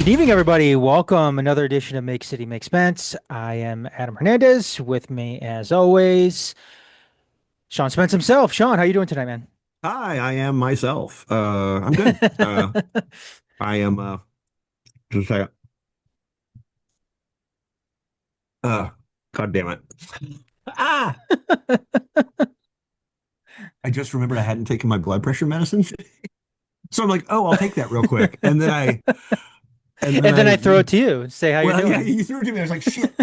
Good evening, everybody. Welcome another edition of Make City Make Spence. I am Adam Hernandez. With me, as always, Sean Spence himself. Sean, how you doing tonight, man? Hi, I am myself. I'm good. I am just a second. Uh, God damn it. Ah, I just remembered I hadn't taken my blood pressure medicine. So I'm like, oh, I'll take that real quick. And then And then I I, throw it to you. Say how you're well, yeah, doing. you threw it to me. I was like, shit.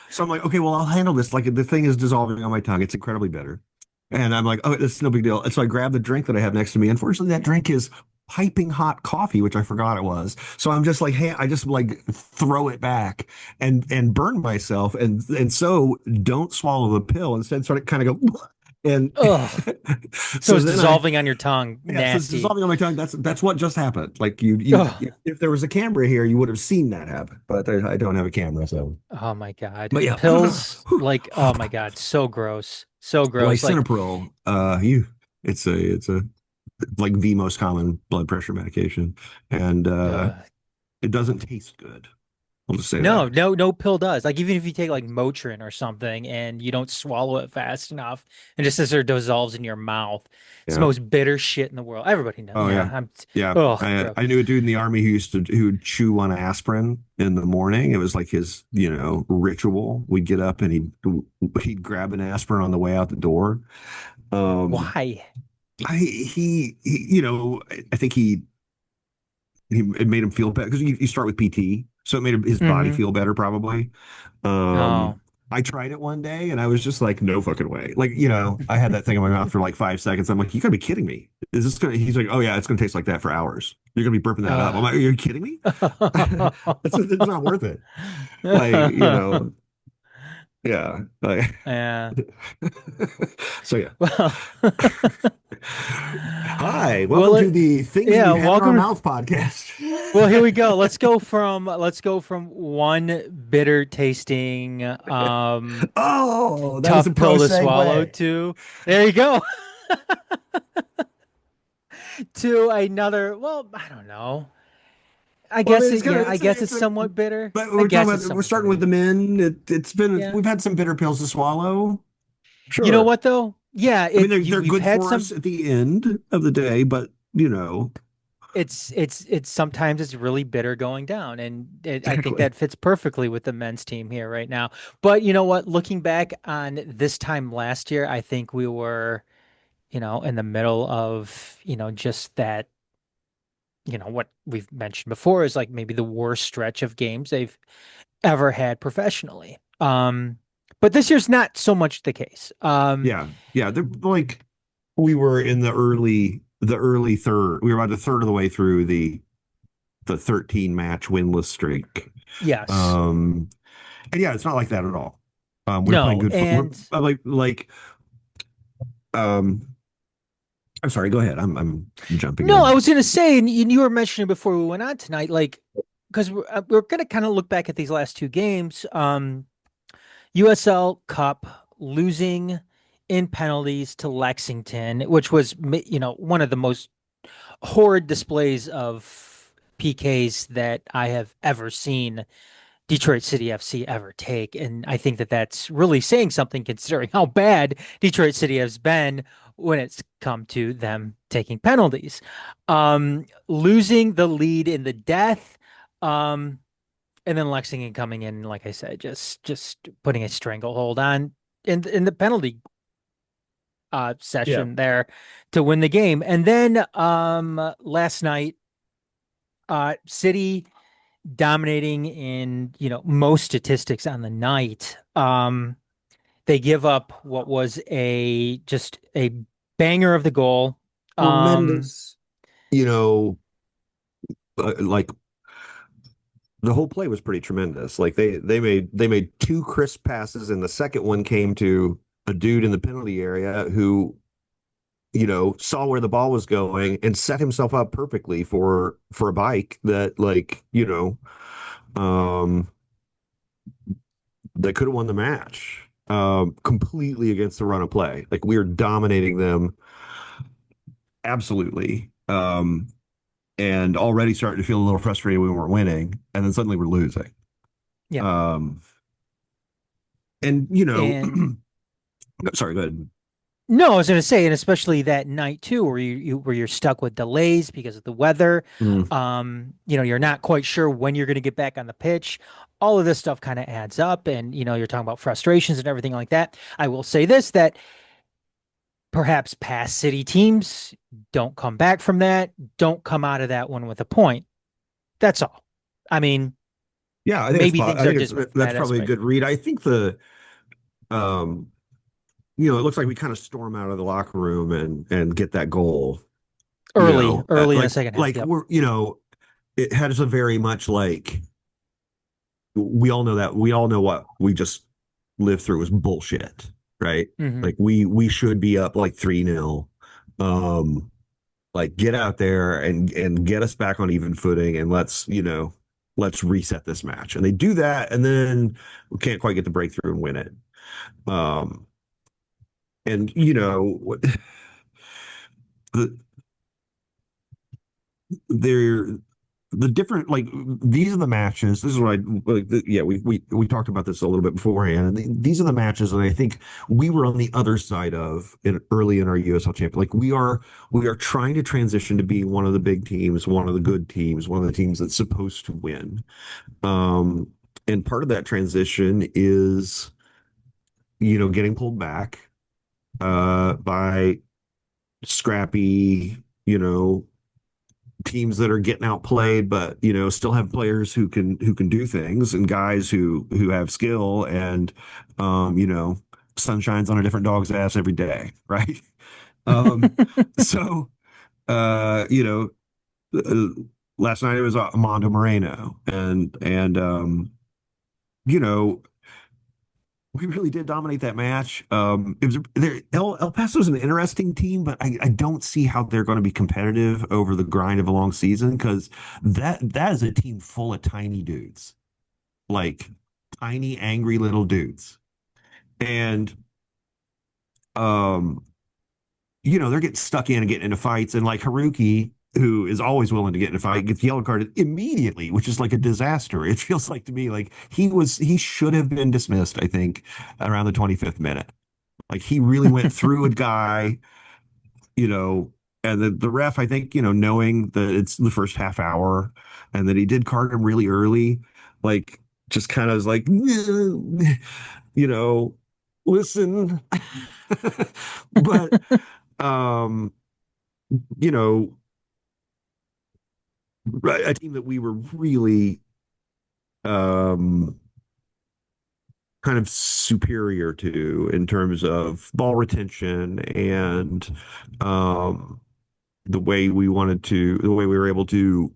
So I'm like, okay, well, I'll handle this. Like the thing is dissolving on my tongue. It's incredibly bitter. And I'm like, oh, it's no big deal. And so I grab the drink that I have next to me. Unfortunately, that drink is piping hot coffee, which I forgot it was. So I'm just like, hey, I just like throw it back and burn myself. And so don't swallow the pill. Instead, sort of kind of go and Ugh. So so it's then I dissolving on your tongue. yeah, so it's Nasty. dissolving on my tongue. That's what just happened. Like you Ugh. if there was a camera here, you would have seen that happen. But I don't have a camera, so Oh my God. but yeah. Pills, like, oh my God, so gross. So gross. Like, Lisinopril, it's a like the most common blood pressure medication, and ugh. it doesn't taste good. I'll just say that. No pill does. Like even if you take like Motrin or something and you don't swallow it fast enough, and just as it dissolves in your mouth, it's the Yeah. most bitter shit in the world. Everybody knows. Oh Yeah, yeah. I'm. Yeah. Oh, I gross. I knew a dude in the army who'd chew on aspirin in the morning. It was like his, ritual. We'd get up and he'd grab an aspirin on the way out the door. Um, Why? I think it made him feel better because you start with PT, so it made his body Mm-hmm. feel better probably. Oh. I tried it one day and I was just like, no fucking way. Like, I had that thing in my mouth for like 5 seconds. I'm like, you gotta be kidding me. Is this gonna, he's like, oh yeah, it's gonna taste like that for hours. You're gonna be burping that up. I'm like, are you kidding me? It's not worth it. Like, yeah. Like, Yeah. so yeah. Well. Hi, Well, welcome to the things yeah. we've had in our Welcome. mouth podcast. Well, here we go. Let's go from one bitter tasting Oh, that was a tough pro pill to swallow segue. to there you go. To another, well, I don't know. I Well, I guess mean, it's it, kind yeah, of I guess it's somewhat bitter. but I we're guess talking it's about we're somewhat starting bitter. with the men. Yeah. We've had some bitter pills to swallow. You know Sure. what though? Yeah, I mean, they're we've good had for us some. at the end of the day, but It's sometimes it's really bitter going down, and I think exactly. that fits perfectly with the men's team here right now. But you know what? Looking back on this time last year, I think we were, in the middle of, just that, what we've mentioned before is like maybe the worst stretch of games they've ever had professionally. But this year's not so much the case. Yeah, yeah. They're like we were in the early third. We were about a third of the way through the 13 match winless streak. Yes. Um, and yeah, it's not like that at all. We're playing No, good football. and Like um. I'm sorry. Go ahead. I'm jumping no, I in. was going to say, and you were mentioning before we went on tonight, like, because we're going to kind of look back at these last two games. USL Cup losing in penalties to Lexington, which was, one of the most horrid displays of PKs that I have ever seen Detroit City FC ever take. And I think that that's really saying something considering how bad Detroit City has been when it's come to them taking penalties. Losing the lead in the death. Um, and then Lexington coming in, like I said, just putting a stranglehold on in the penalty Yeah. session there to win the game. And then last night, City dominating in most statistics on the night. They give up what was a just a banger of the goal. Um, Tremendous. Like the whole play was pretty tremendous. Like they made two crisp passes, and the second one came to a dude in the penalty area who saw where the ball was going and set himself up perfectly for a bike that um that could have won the match completely against the run of play. Like we were dominating them absolutely. and already starting to feel a little frustrated we weren't winning, and then suddenly we're losing. Yeah. Um, and And sorry, go ahead. no, I was going to say, and especially that night too, where where you're stuck with delays because of the weather. Mm. You're not quite sure when you're going to get back on the pitch. All of this stuff kind of adds up, and you're talking about frustrations and everything like that. I will say this, that perhaps past city teams don't come back from that, don't come out of that one with a point. That's all. I mean, Yeah, maybe I things are think just that's at us, probably a but good read. I think um, it looks like we kind of storm out of the locker room and get that goal. early in the Like second half. Yep. we're it has a very much like we all know what we just lived through was bullshit, right? Hmm. Like we should be up like 3-0. Um, like get out there and get us back on even footing and let's reset this match. And they do that and then we can't quite get the breakthrough and win it. Um, and the they're the different like these are the matches. This is what I like. Yeah, we talked about this a little bit beforehand, and these are the matches that I think we were on the other side of early in our USL champion. Like we are trying to transition to be one of the big teams, one of the good teams, one of the teams that's supposed to win. Um, and part of that transition is getting pulled back by scrappy, teams that are getting outplayed, but still have players who can do things and guys who have skill and sun shines on a different dog's ass every day, right? Um, so uh, you know, uh, last night it was Armando Moreno, and you know, we really did dominate that match. It was El Paso's an interesting team, but I don't see how they're going to be competitive over the grind of a long season because that is a team full of tiny dudes, like tiny, angry little dudes. And um, they're getting stuck in and getting into fights, and like Haruki, who is always willing to get in a fight, gets yellow carded immediately, which is like a disaster. It feels like to me like he should have been dismissed, I think, around the 25th minute. Like he really went through a guy, you know, and the ref, I think, knowing that it's the first half hour and that he did card him really early, like just kind of was like, you know, listen. But um, you know, a team that we were really um kind of superior to in terms of ball retention and um the way we were able to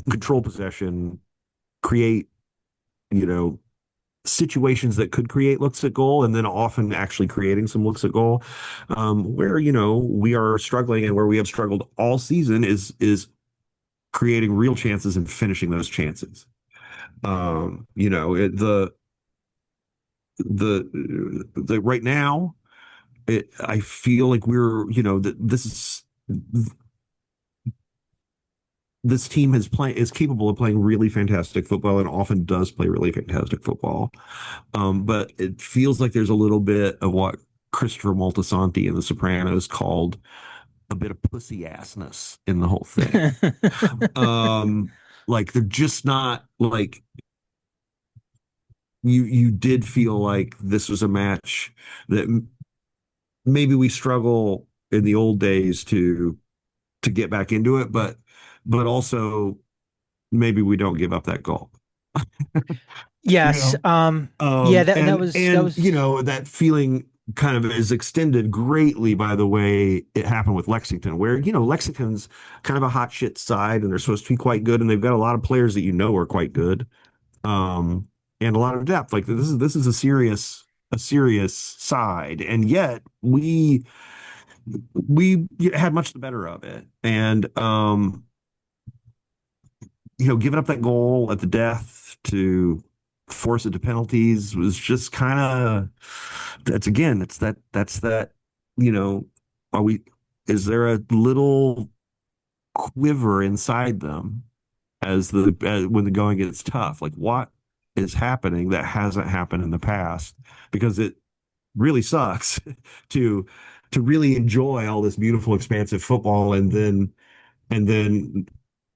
control possession, create, you know, situations that could create looks at goal, and then often actually creating some looks at goal. Where, we are struggling and where we have struggled all season is creating real chances and finishing those chances. The right now, I feel like this team is capable of playing really fantastic football and often does play really fantastic football. But it feels like there's a little bit of what Christopher Moltisanti in The Sopranos called a bit of pussy assness in the whole thing. Um, like they're just not like you did feel like this was a match that maybe we struggle in the old days to get back into it, but also maybe we don't give up that goal. you Yes. know Yeah, that and was that was that feeling kind of is extended greatly by the way it happened with Lexington, where Lexington's kind of a hot shit side and they're supposed to be quite good and they've got a lot of players that are quite good, um and a lot of depth. Like this is a serious side, and yet we had much the better of it. And giving up that goal at the death to force it to penalties was just kind of that's that you know are we is there a little quiver inside them when the going gets tough. Like what is happening that hasn't happened in the past? Because it really sucks to really enjoy all this beautiful, expansive football, and then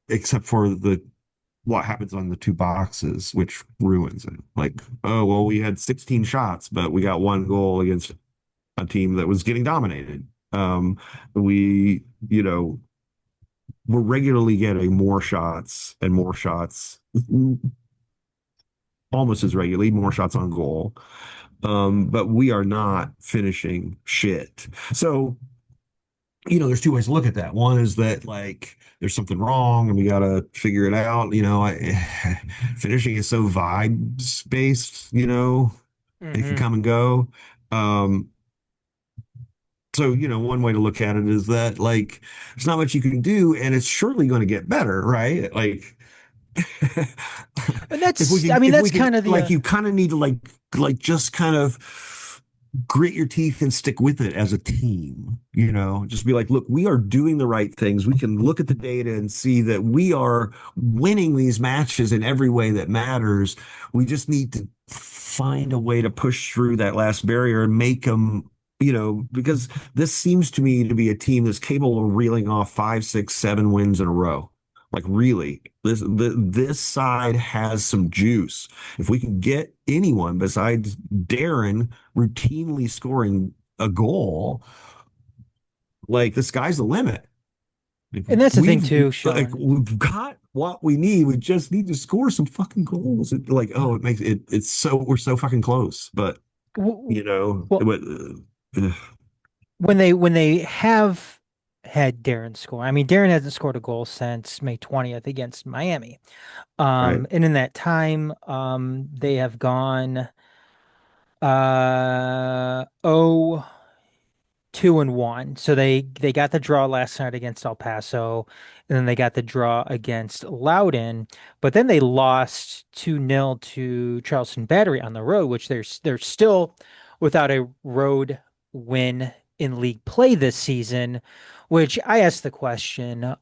except for the what happens on the two boxes, which ruins it. Like, oh well, we had 16 shots, but we got one goal against a team that was getting dominated. We, we're regularly getting more shots and more shots, almost as regularly, more shots on goal. But we are not finishing shit. So, there's two ways to look at that. One is that like there's something wrong and we got to figure it out. Finishing is so vibes based, it can Hmm. come and go. Um, so, one way to look at it is that like there's not much you can do and it's surely going to get better, right? Like And I mean, if that's we can kind of the, like you kind of need to like just kind of grit your teeth and stick with it as a team, just be like, look, we are doing the right things. We can look at the data and see that we are winning these matches in every way that matters. We just need to find a way to push through that last barrier and make them, because this seems to me to be a team that's capable of reeling off 5, 6, 7 wins in a row. Like really, this side has some juice. If we can get anyone besides Darren routinely scoring a goal, like the sky's the limit. Like, and that's the thing we've too, like Sean. we've got what we need. We just need to score some fucking goals. Like, oh, it makes it. It's so we're so fucking close, but W- you know, Well, but, when they have had Darren score, I mean, Darren hasn't scored a goal since May 20th against Miami. right, And in that time, they have gone 2-1. So they got the draw last night against El Paso, and then they got the draw against Loudoun, but then they lost 2-0 to Charleston Battery on the road, which they're still without a road win in league play this season, which I asked the question a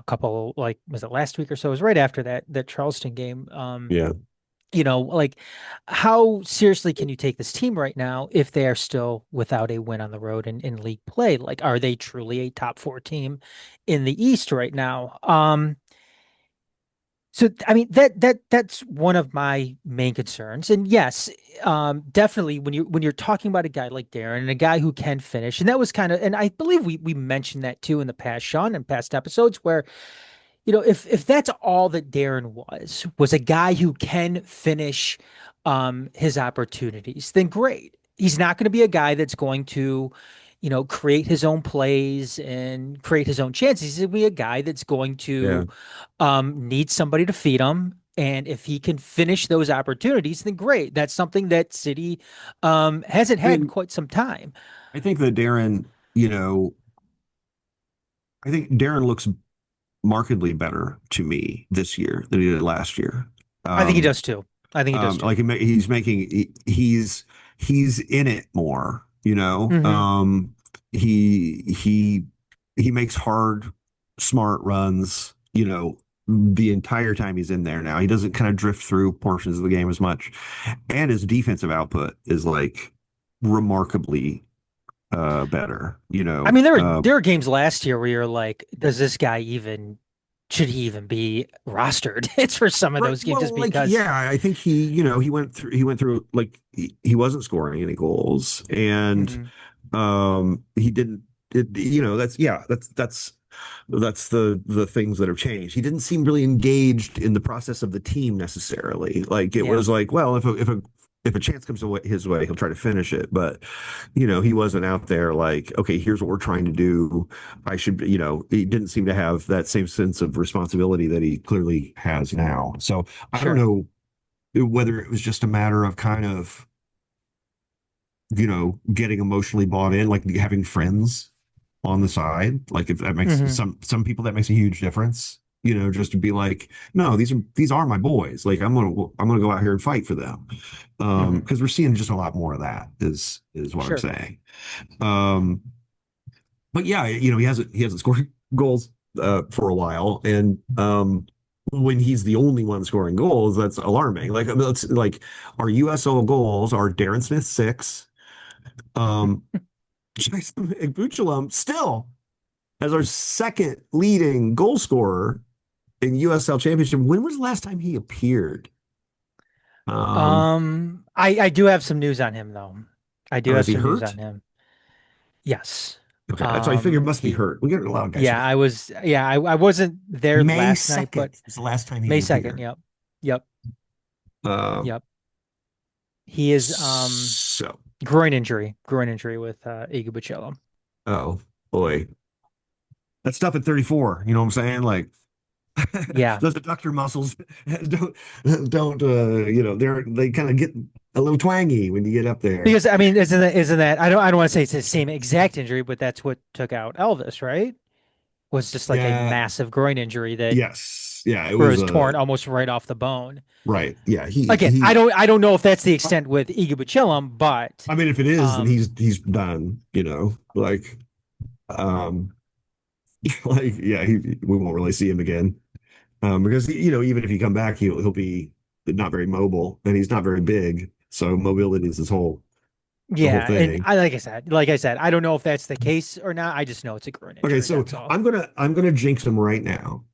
couple, like, was it last week or so? It was right after that Charleston game. yeah. Like, how seriously can you take this team right now if they are still without a win on the road in league play? Like, are they truly a top four team in the East right now? So I mean that's one of my main concerns. And yes, definitely when you're talking about a guy like Darren and a guy who can finish, and that was kind of, and I believe we mentioned that too in the past, Sean, in past episodes, where if that's all that Darren was a guy who can finish his opportunities, then great. He's not going to be a guy that's going to, create his own plays and create his own chances. He's going to be a guy that's going Yeah. to need somebody to feed him. And if he can finish those opportunities, then great. That's something that City hasn't I had in mean, quite some time. I think that Darren, I think Darren looks markedly better to me this year than he did last year. I think he Um, does too. I think he does too. like he's making he's in it more, Hmm. he makes hard, smart runs, the entire time he's in there now. He doesn't kind of drift through portions of the game as much. And his defensive output is like remarkably better, I mean, there were games last year where you're like, does this guy even should he even be rostered? It's for some of Right. those games just Well, like, because. yeah, I think he went through like he wasn't scoring any goals and Mhm. he didn't that's yeah, that's the things that have changed. He didn't seem really engaged in the process of the team necessarily. Like it Yeah, was like, well, if a chance comes his way, he'll try to finish it. But he wasn't out there like, okay, here's what we're trying to do. I should, he didn't seem to have that same sense of responsibility that he clearly has now. So I don't sure. know whether it was just a matter of kind of, getting emotionally bought in, like having friends on the side. Like if that makes Hmm. some people that makes a huge difference. Just to be like, no, these are my boys. Like I'm gonna go out here and fight for them. Hmm. Because we're seeing just a lot more of that is what I'm Sure. saying. Um, but yeah, he hasn't scored goals for a while, and when he's the only one scoring goals, that's alarming. Like, I mean, it's like our USO goals are Darren Smith 6, um, Jason Buchalum still as our second leading goal scorer in USL Championship. When was the last time he appeared? Um, I do have some news on him though. I do oh, is have he some news hurt? on him. Yes. Okay, that's why I figured must be He, hurt. We get a lot of guys yeah, hurt. I wasn't there May last night, 2nd but is the last time May he 2nd. appeared. Yep. Yep. Um, Yep. He is, so, groin injury with, Iguodala. oh boy, that's tough at 34. You know what I'm saying? Like, Yeah. those adductor muscles don't they kind of get a little twangy when you get up there. Because I mean, isn't that I don't want to say it's the same exact injury, but that's what took out Elvis, right? Was just like a Yeah. massive groin injury that Yes. Yeah. It where it was was torn almost right off the bone. right. Yeah. He Again, he. I don't know if that's the extent with Iguodala, but I mean, if it is, then um, he's done. Like um, like yeah, we won't really see him again. Because even if he come back, he'll be not very mobile, and he's not very big. So mobility is the whole yeah, and thing. like I said, I don't know if that's the case or not. I just know it's a groin Okay, injury. so That's all. I'm gonna jinx him right now.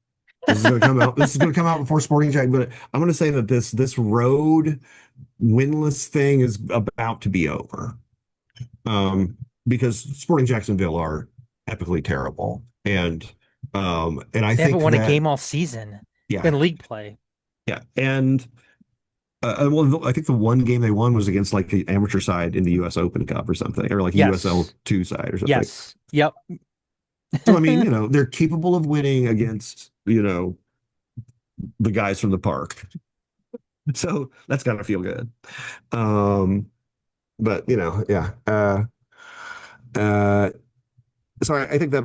This is gonna come out. This is gonna come out before Sporting Jack, but I'm gonna say that this road winless thing is about to be over. Because Sporting Jacksonville are epically terrible, and I They haven't think won a that game all season yeah, in league play. yeah, and well, I think the one game they won was against like the amateur side in the U.S. Open Cup or something, or like a USL Yes, two side or something. yes, yep. So I mean, they're capable of winning against the guys from the park. So that's gotta feel good. Um, but yeah. Uh, so I think that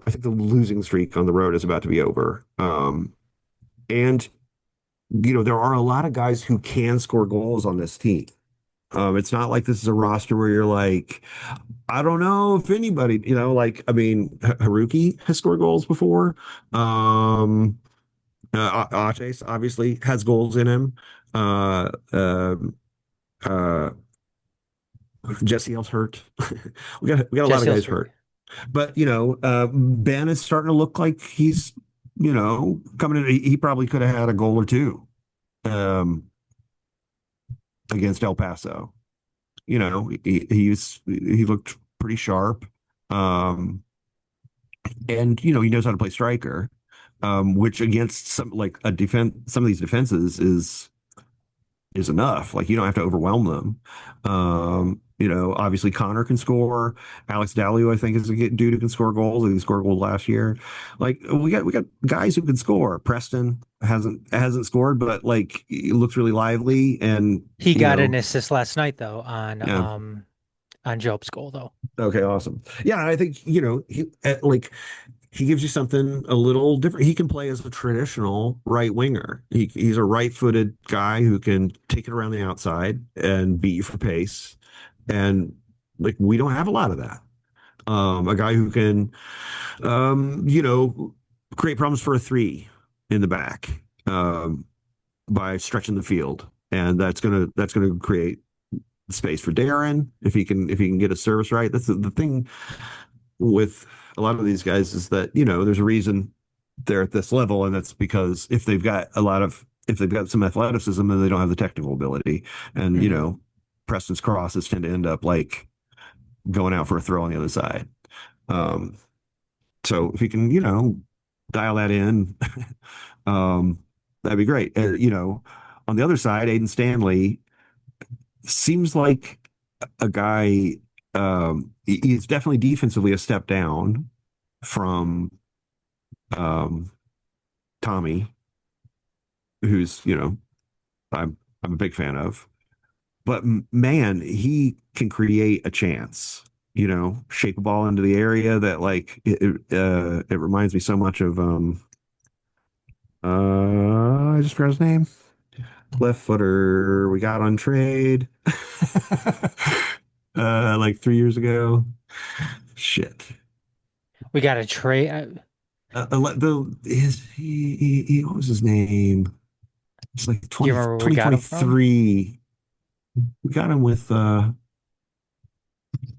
I think the losing streak on the road is about to be over. And there are a lot of guys who can score goals on this team. It's not like this is a roster where you're like, I don't know if anybody, like I mean, Haruki has scored goals before. Um, Aches obviously has goals in him. Uh, uh, uh, Jesse L's hurt. We got a lot of Jesse guys Elstree. hurt, but Ben is starting to look like he's coming in. He probably could have had a goal or two um, against El Paso. He looked pretty sharp, um, and he knows how to play striker, which against some of these defenses is enough. Like you don't have to overwhelm them. Obviously Connor can score. Alex Dalio, I think, is a dude who can score goals. He scored goals last year. Like we got guys who can score. Preston hasn't scored, but like he looks really lively and He got an assist last night though yeah. on Job's goal though. Okay, awesome. Yeah, I think he gives you something a little different. He can play as a traditional right winger. He's a right-footed guy who can take it around the outside and beat you for pace. And like we don't have a lot of that. A guy who can, create problems for a three in the back by stretching the field, and that's gonna create space for Darren if he can get a service right. That's the thing with a lot of these guys is that there's a reason they're at this level, and that's because if they've got some athleticism and they don't have the technical ability, and Hmm. Preston's crosses tend to end up like going out for a throw on the other side. Um, so if you can dial that in, um, that'd be great. On the other side, Aiden Stanley seems like a guy. He's definitely defensively a step down from um, Tommy, who's I'm a big fan of. But man, he can create a chance. Shape a ball into the area that like it reminds me so much of I just forgot his name. Left footer we got on trade like 3 years ago. Shit. We got a trade. What was his name? It's like Do you 20 remember where we twenty got twenty him from? three. We got him with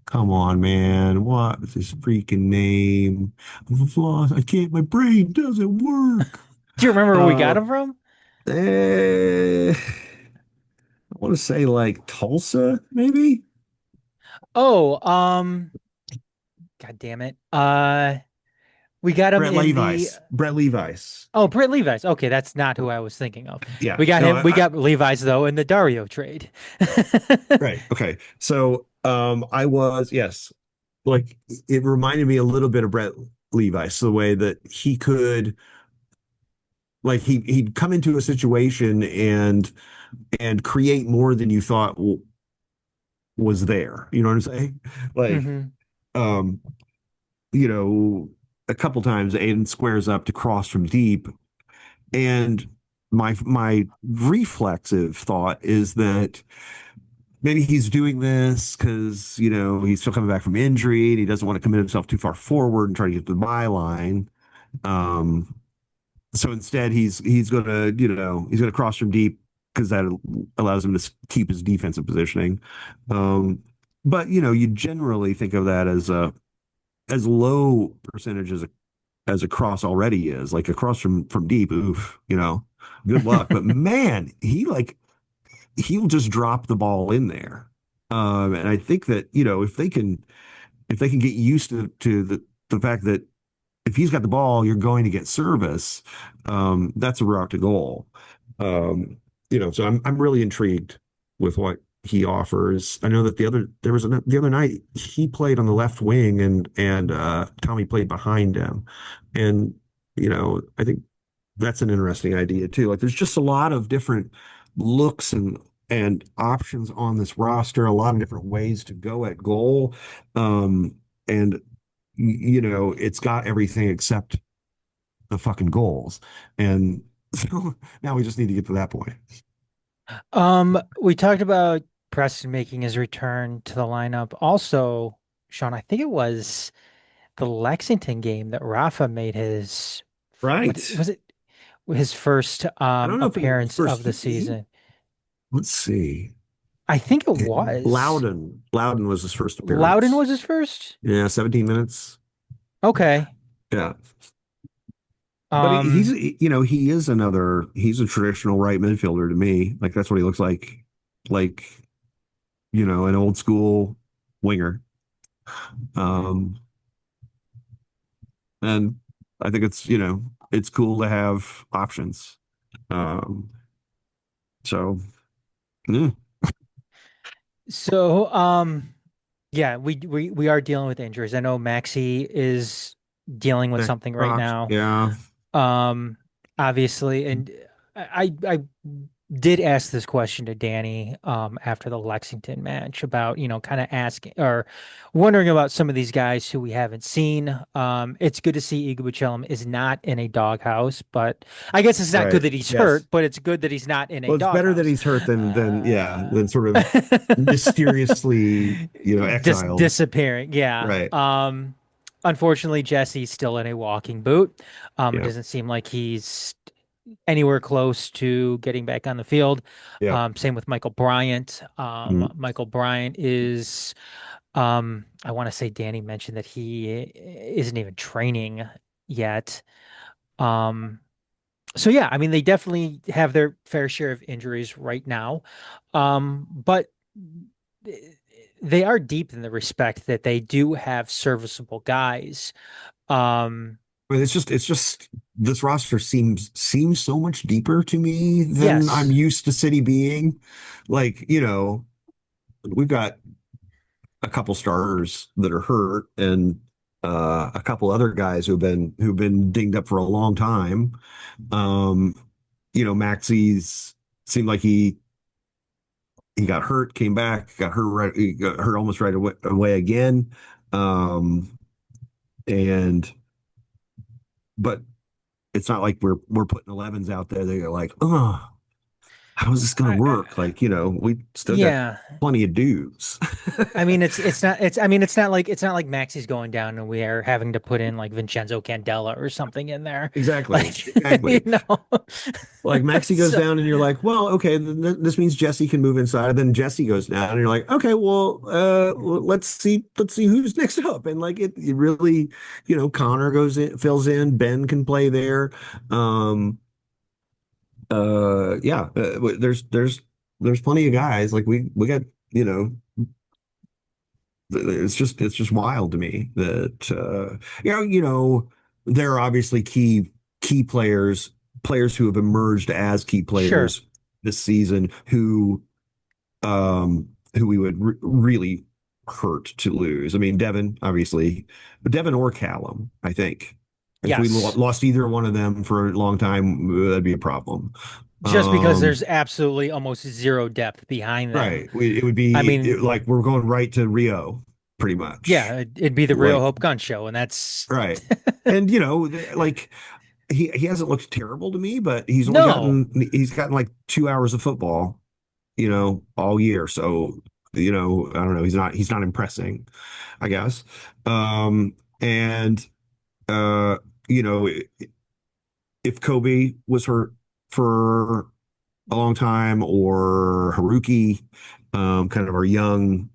come on, man. What is his freaking name? I've lost. I can't, my brain doesn't work. Do you remember where we got Uh, him from? I want to say like Tulsa, maybe? Oh, God damn it. We got him Brett in the Levi's. Brett Levi's. oh, Britt Levi's. Okay, that's not who I was thinking of. Yeah. We got No, him. We got Levi's though in the Dario trade. right. Okay. So I was, yes, like it reminded me a little bit of Brett Levi's, the way that he could like he'd come into a situation and create more than you thought was there. You know what I'm saying? Like, Hmm. um, you know, a couple times Aiden squares up to cross from deep, and my reflexive thought is that maybe he's doing this because he's still coming back from injury and he doesn't want to commit himself too far forward and try to get to the byline. Um, so instead, he's gonna he's gonna cross from deep because that allows him to keep his defensive positioning. Um, but you generally think of that as a as low percentage as a cross already is, like a cross from deep. Oof, good luck. But man, he'll just drop the ball in there. And I think that if they can get used to the fact that if he's got the ball, you're going to get service. That's a route to goal. So I'm really intrigued with what he offers. I know that the other night he played on the left wing and Tommy played behind him, and I think that's an interesting idea too. Like there's just a lot of different looks and options on this roster, a lot of different ways to go at goal. And it's got everything except the fucking goals. And so now we just need to get to that point. We talked about Preston making his return to the lineup. Also, Sean, I think it was the Lexington game that Rafa made his what Right. was it? His first I don't know if it was appearance first. of the season. Let's see. I think it was. Loudon was his first Loudon appearance. was his first? Yeah, 17 minutes. Okay. Yeah. But he's, Um, he's a traditional right midfielder to me. Like that's what he looks like. Like, an old school winger. Um, and I think it's cool to have options. Um, so yeah, so yeah, we are dealing with injuries. I know Maxi is dealing with Nick something right Cox, now. yeah, Um, obviously, and I did ask this question to Danny after the Lexington match about, kind of asking or wondering about some of these guys who we haven't seen. It's good to see Iguacelem is not in a doghouse, but I guess it's not good right, that he's yes. hurt, but it's good that he's not in a Well, it's better that doghouse. he's hurt than yeah, Uh, than sort of mysteriously, exiled. disappearing. Yeah. Right. Unfortunately, Jesse's still in a walking boot. It Yeah. doesn't seem like he's anywhere close to getting back on the field. Yeah. Same with Michael Bryant. Mm. Michael Bryant is, I want to say Danny mentioned that he isn't even training yet. Um, so yeah, I mean, they definitely have their fair share of injuries right now. But they are deep in the respect that they do have serviceable guys. Um, But it's just this roster seems so much deeper to me than I'm yes. used to City being. Like, we've got a couple starters that are hurt and a couple other guys who've been dinged up for a long time. Um, Maxi's seemed like he got hurt, came back, got hurt right, he got hurt almost right away again. Um, and but it's not like we're putting 11s out there. They're like, oh. how is this going to work? Like, we still got Yeah. plenty of dues. I mean, it's not like Maxi's going down and we are having to put in like Vincenzo Candela or something in there. Exactly. Like, you Exactly. know. Like Maxi goes So, down and you're like, well, okay, this means Jesse can move inside. Then Jesse goes down and you're like, okay, well, let's see who's next up. And like it really, Connor goes in, fills in, Ben can play there. Um, yeah, there's plenty of guys. Like we got, it's just wild to me that there are obviously key players who have emerged as key sure. players this season who we would really hurt to lose. I mean, Devin, obviously, but Devin or Callum, I think. If we Yes. lost either one of them for a long time, that'd be a problem. Just because Um, there's absolutely almost zero depth behind them. right. It would I be mean, like we're going right to Rio, pretty much. yeah, it'd be the Real Like, Hope Gun Show, and that's right. And like he hasn't looked terrible to me, but no. he's gotten like 2 hours of football, all year. So, I don't know, he's not impressing, I guess. And uh, you know, if Kobe was hurt for a long time or Haruki, kind of our young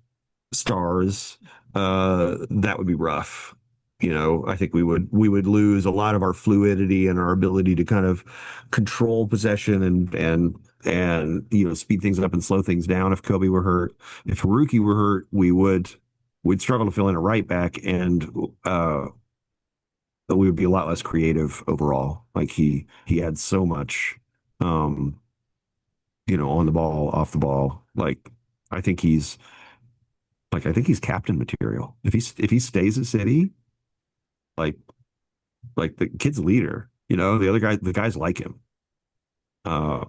stars, that would be rough. I think we would lose a lot of our fluidity and our ability to kind of control possession and speed things up and slow things down if Kobe were hurt. If Haruki were hurt, we'd struggle to fill in a right back and we would be a lot less creative overall. Like he had so much um, on the ball, off the ball. I think he's captain material. If he stays at City, like the kid's a leader. The guys like him. Uh,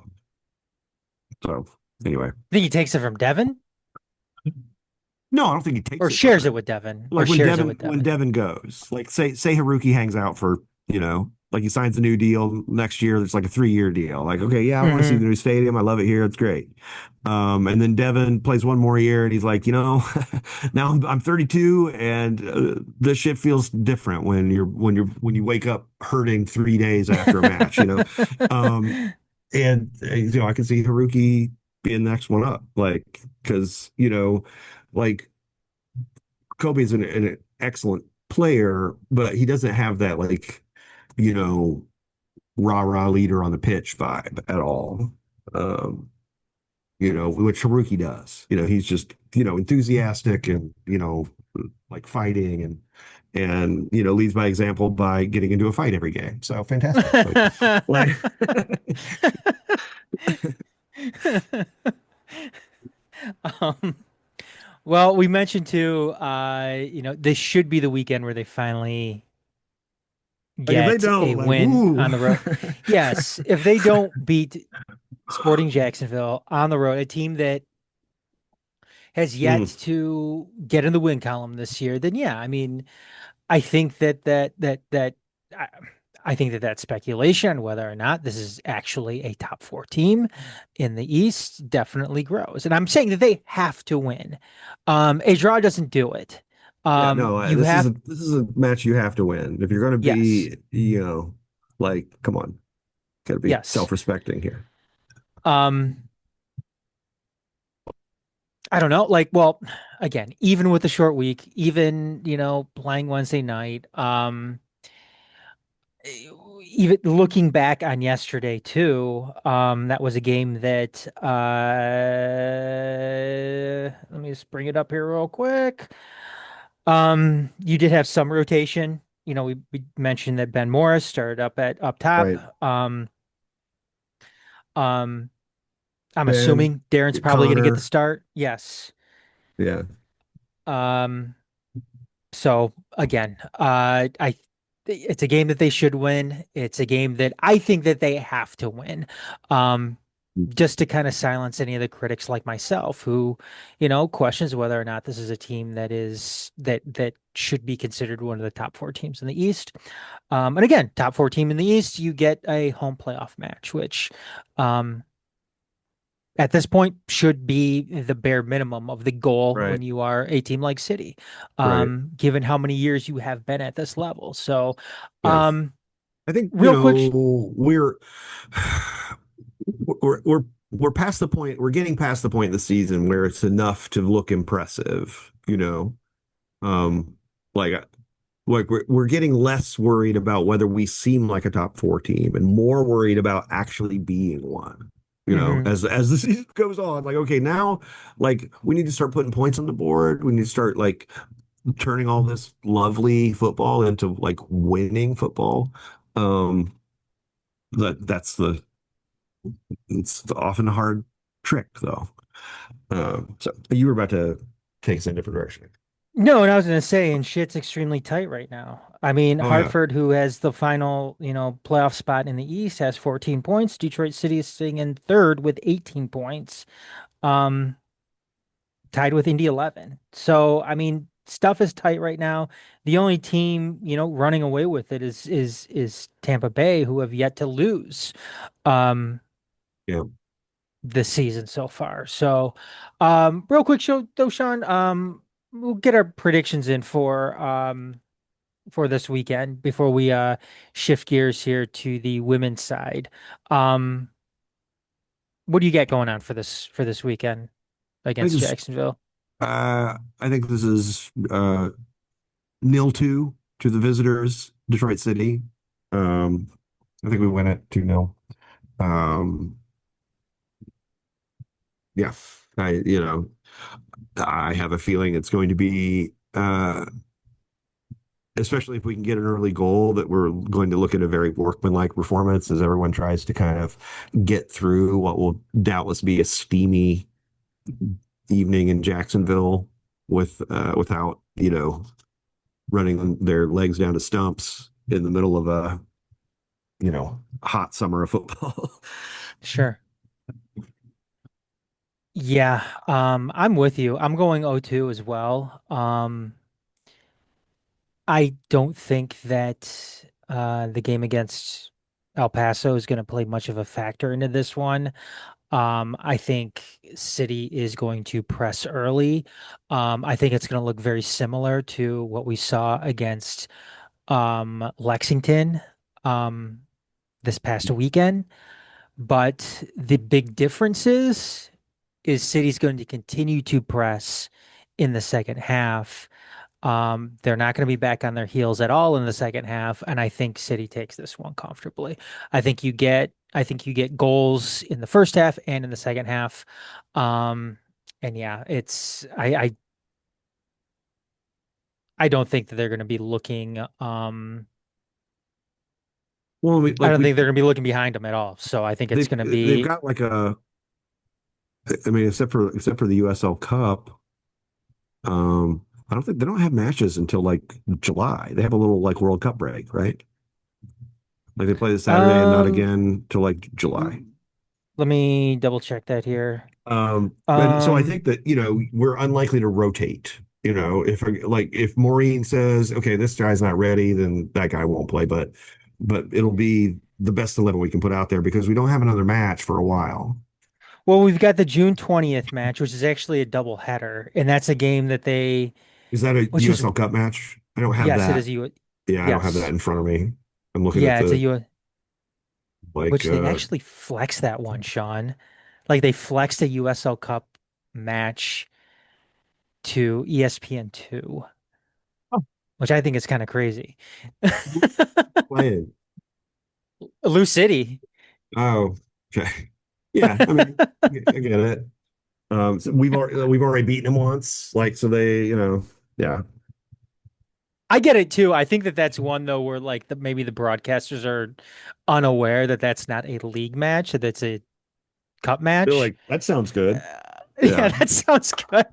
so anyway, I think he takes it from Devin no, I don't think he or takes it from shares it him. with Devin or Like shares it with when Devin. Devin goes, like say Haruki hangs out for like he signs a new deal next year. It's like a 3-year deal. Like, okay, yeah, I want to see Hmm. the new stadium. I love it here. It's great. And then Devin plays one more year, and he's like, now I'm 32, and this shit feels different when you wake up hurting 3 days after a match. Um, and I can see Haruki being the next one up, like because like Kobe is an excellent player, but he doesn't have that like you know rah rah leader on the pitch vibe at all. Um, which Haruki does. He's just enthusiastic and like fighting and leads by example by getting into a fight every game. So fantastic. Like Um, well, we mentioned too, this should be the weekend where they finally if they get a don't, like, win woo. on the road. Yes, if they don't beat Sporting Jacksonville on the road, a team that has yet Mm, to get in the win column this year, then yeah, I mean, I think I, I think that speculation on whether or not this is actually a top four team in the East definitely grows. And I'm saying that they have to win. A draw doesn't do it. yeah, no, You this is have, a match you have to win if you're going to yes, be, like, come on, got to be yes. self-respecting here. Um, I don't know. Like, well, again, even with the short week, even, playing Wednesday night, even looking back on yesterday too, that was a game that let me just bring it up here real quick. You did have some rotation. We mentioned that Ben Morris started up top. Right. Um, I'm Ben, assuming Darren's probably going to get the Connor, start. Yes. yeah. Um, So again, it's a game that they should win. It's a game that I think that they have to win. Um, just to kind of silence any of the critics like myself who, questions whether or not this is a team that should be considered one of the top four teams in the East. And again, top four team in the East, you get a home playoff match, which um at this point should be the bare minimum of the goal when Right. you are a team like City, Right. given how many years you have been at this level. So, Yeah. um, I think, real quick, we're we're we're past the point, we're getting past the point in the season where it's enough to look impressive, you know. Um like we're getting less worried about whether we seem like a top four team and more worried about actually being one. You know, mhm. as the season goes on, like okay, now like we need to start putting points on the board. We need to start like turning all this lovely football into like winning football. Um that's the it's often a hard trick though. So you were about to take us in a different direction. No, and I was going to say, and shit's extremely tight right now. I mean, Oh yeah. Hartford, who has the final, playoff spot in the East, has 14 points. Detroit City is sitting in third with 18 points, um, tied with Indy 11. So, I mean, stuff is tight right now. The only team, running away with it is Tampa Bay, who have yet to lose, um, Yeah. this season so far. So, real quick show though, Sean, we'll get our predictions in for this weekend before we shift gears here to the women's side. Um, what do you got going on for this weekend I think against this Jacksonville? I think this is 0-2 to the visitors, Detroit City. Um I think we win it 2-0. Um yeah. I have a feeling it's going to be especially if we can get an early goal, that we're going to look at a very workmanlike performance as everyone tries to kind of get through what will doubtless be a steamy evening in Jacksonville without, running their legs down to stumps in the middle of a, hot summer of football. Sure. Yeah, I'm with you. I'm going 0-2 as well. I don't think that the game against El Paso is going to play much of a factor into this one. I think City is going to press early. I think it's going to look very similar to what we saw against Lexington um, this past weekend. But the big difference is City's going to continue to press in the second half. They're not going to be back on their heels at all in the second half, and I think City takes this one comfortably. I think you get goals in the first half and in the second half. And yeah, I don't think that they're going to be looking Well, I don't think they're going to be looking behind them at all. So I think it's going to they've be got like I mean, except for the USL Cup, I don't think they don't have matches until like July. They have a little like World Cup break, right? Like they play this Saturday and not um again till like July. let me double check that here. And so I Um think that, we're unlikely to rotate. If Maureen says, okay, this guy's not ready, then that guy won't play. But it'll be the best 11 we can put out there because we don't have another match for a while. Well, we've got the June 20th match, which is actually a double header, and that's a game that Is that a which is USL Cup match? I don't have yes, it that. is you. Yeah, I don't have that Yes. in front of me. I'm looking at Yeah, it's a the U like which they actually flexed that one, Sean. Like they flexed a USL Cup match to ESPN2, oh, which I think is kind of crazy. playing. Lou City. Oh, okay. Yeah, I mean, I get it. So we've already beaten them once, like so they, yeah. I get it too. I think that that's one though where like maybe the broadcasters are unaware that that's not a league match, that it's a cup They're match. like, that sounds good. Yeah, Yeah. that sounds good.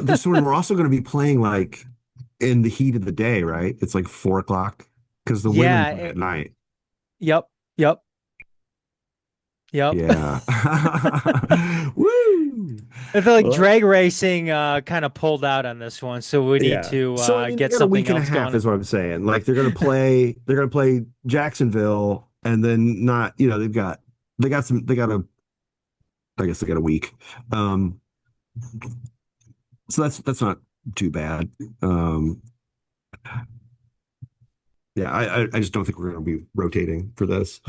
This one we're also going to be playing like in the heat of the day, right? It's like 4 o'clock because the women Yeah. play at night. Yep. Yep. Yep. Yeah. Woo! I feel like Well, drag racing kind of pulled out on this one, so we need yeah. to So I mean, they get got a something week and a else half, going. is what I'm saying. Like they're gonna play Jacksonville, and then not, they got I guess they got a week. Um, so that's not too bad. Um, yeah, I just don't think we're going to be rotating for this.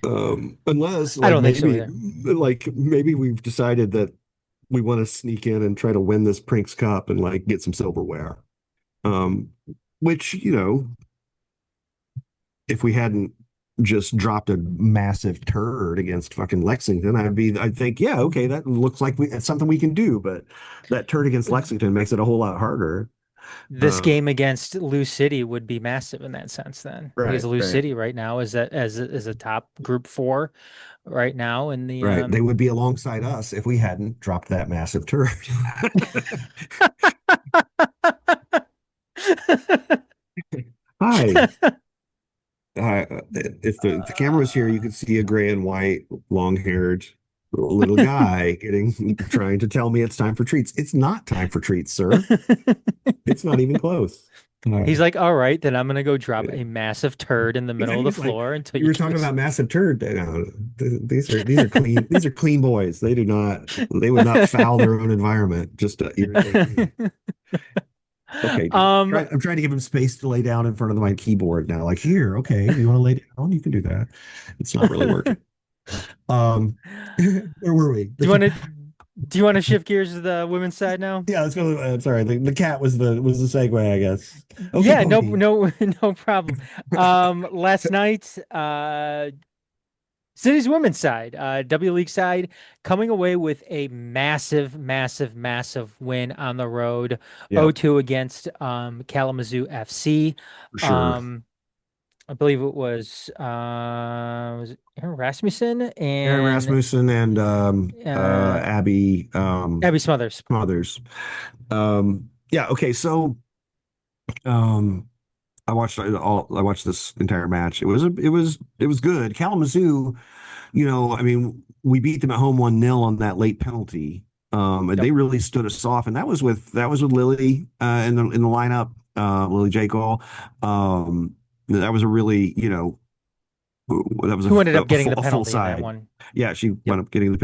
Unless I like don't think so either. maybe we've decided that we want to sneak in and try to win this Prinks Cup and like get some silverware. Um, which, if we hadn't just dropped a massive turd against fucking Lexington, I'd think, yeah, okay, that looks like it's something we can do, but that turd against Lexington makes it a whole lot harder. This Uh, game against Lou City would be massive in that sense then, because right, Lou right, City right now is a top group four right now in the right. They would be alongside us if we hadn't dropped that massive turd. Hi. If the camera was here, you could see a gray and white, long-haired little guy getting trying to tell me it's time for treats. It's not time for treats, sir. It's not even close. He's like, all right, then I'm gonna go drop Yeah. a massive turd in the middle of the He's like, floor until you you were give talking us. about massive turd. No, these are clean boys. They would not foul their own environment just to irritate me. Okay, dude. Um, I'm trying to give him space to lay down in front of my keyboard now. Like, here, okay, you want to lay down? You can do that. It's not really working. Um, where were we? do you want to do you want to shift gears to the women's side now? Yeah, let's go. Sorry, the cat was the segue, I guess. Okay, Yeah, no, pokey. no, no problem. Last night, City's women's side, W League side, coming away with a massive, massive, massive win on the road, Yep, 0-2 against Kalamazoo FC. for sure. Um, I believe it was it Aaron Rasmussen Aaron and Rasmussen and uh, Abby Abby Smothers. Smothers. Yeah, okay, so um, I watched this entire match. It was good. Kalamazoo, I mean, we beat them at home 1-0 on that late penalty. And Yep. they really stood us off, and that was with Lily in the lineup, Lily Jekyll. That was a really, that was Who ended up a getting the a full penalty in that side. one? Yeah, she Yep. went up getting the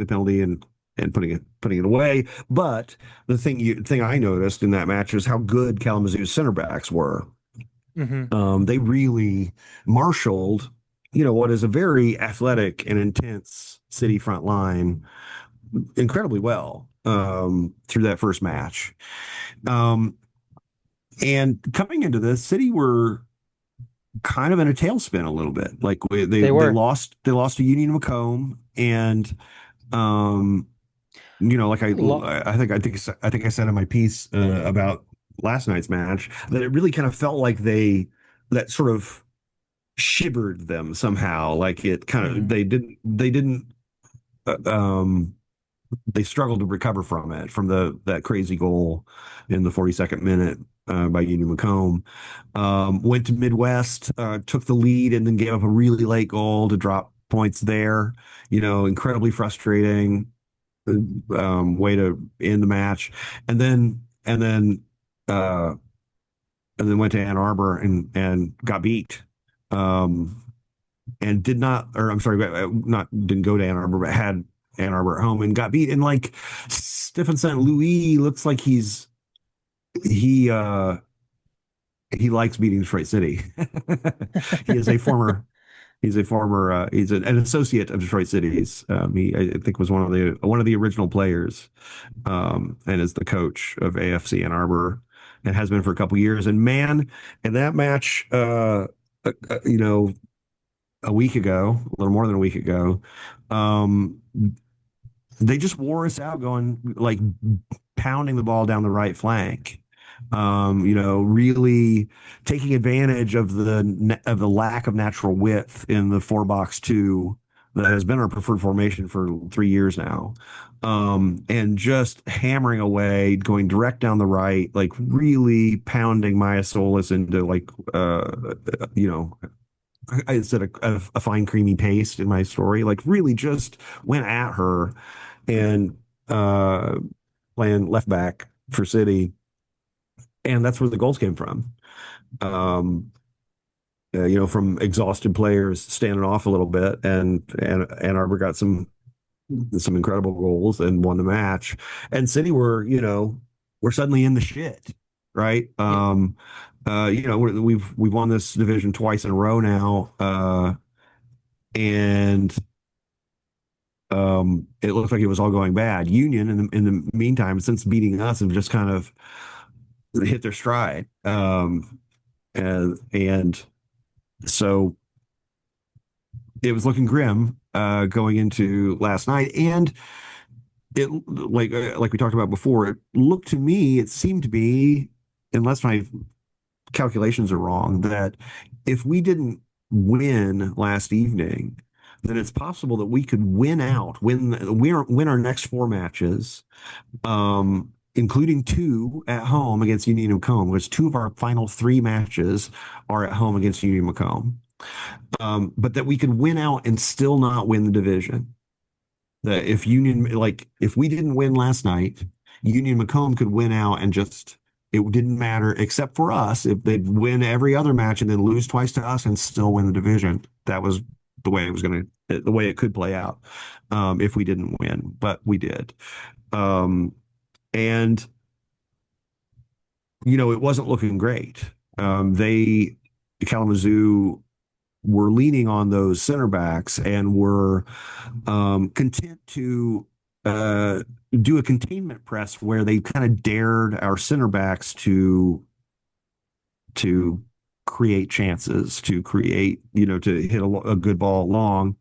penalty and putting it away. But the thing I noticed in that match is how good Kalamazoo's center backs were. Hmm. They really marshaled, what is a very athletic and intense city front line incredibly well through that first match. Um, and coming into this, City were kind of in a tailspin a little bit. Like They were. they lost to Union Macomb, and um, like Lo- I think I said in my piece about last night's match that it really kind of felt like that sort of shivered them somehow. Like it kind of Mhm. they didn't uh, um they struggled to recover from it from the that crazy goal in the 42nd minute by Union Macomb. Went to Midwest, took the lead, and then gave up a really late goal to drop points there. Incredibly frustrating way to end the match, and then and then uh, and then went to Ann Arbor and got beat. Um, and did not, or I'm sorry, not didn't go to Ann Arbor, but had Ann Arbor at home and got beat. And like Stephen St. Louis looks like he uh he likes beating Detroit City. he is a former he's an associate of Detroit City's. I think was one of the original players, and is the coach of AFC Ann Arbor and has been for a couple years. And man, in that match, uh, uh, you know, a week ago, a little more than a week ago, um, they just wore us out, going like pounding the ball down the right flank. Really taking advantage of the lack of natural width in the 4-box-2 that has been our preferred formation for 3 years now. And just hammering away, going direct down the right, like really pounding Maya Solis into like you know I said a fine creamy paste in my story, like really just went at her and uh playing left back for City, and that's where the goals came from. Um, from exhausted players standing off a little bit, and Ann Arbor got some some incredible goals and won the match. And City were, we're suddenly in the shit, right? Yeah. We've won this division twice in a row now, and it looked like it was all going bad. Union, in the meantime, since beating us, have just kind of hit their stride, and so it was looking grim going into last night, and it like we talked about before, it looked to me, it seemed to be, unless my calculations are wrong, that if we didn't win last evening, then it's possible that we could win our next four matches, including two at home against Union Macomb, which two of our final three matches are at home against Union Macomb. But that we could win out and still not win the division. That if we didn't win last night, Union Macomb could win out and just, it didn't matter except for us. If they'd win every other match and then lose twice to us and still win the division, that was the way it could play out, if we didn't win, but we did. And it wasn't looking great. Kalamazoo were leaning on those center backs and were content to do a containment press where they kind of dared our center backs to create chances, to hit a good ball long.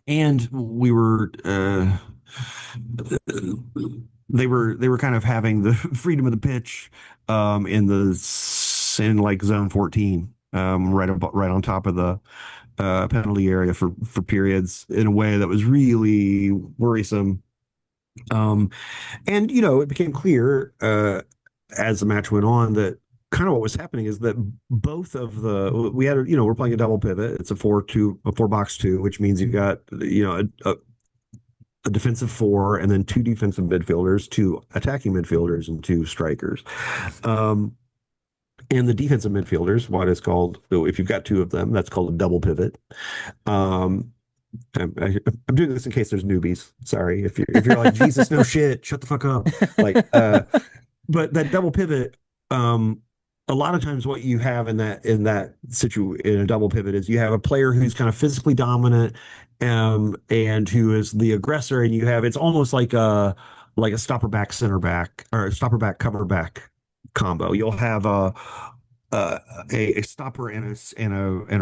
And we were they were kind of having the freedom of the pitch in like zone 14, right on top of the penalty area for periods, in a way that was really worrisome. Um, and it became clear as the match went on that kind of what was happening is that both of the we had we're playing a double pivot. It's a 4-box-2, which means you've got a defensive four and then two defensive midfielders, two attacking midfielders, and two strikers. And the defensive midfielders, what is called, if you've got two of them, that's called a double pivot. Um, I'm doing this in case there's newbies. Sorry, if you're like, Jesus, no shit, shut the fuck up. Like, but that double pivot, a lot of times what you have in a double pivot is you have a player who's kind of physically dominant, and who is the aggressor, and it's almost like a stopper back center back, or a stopper back cover back combo. You'll have a a stopper and a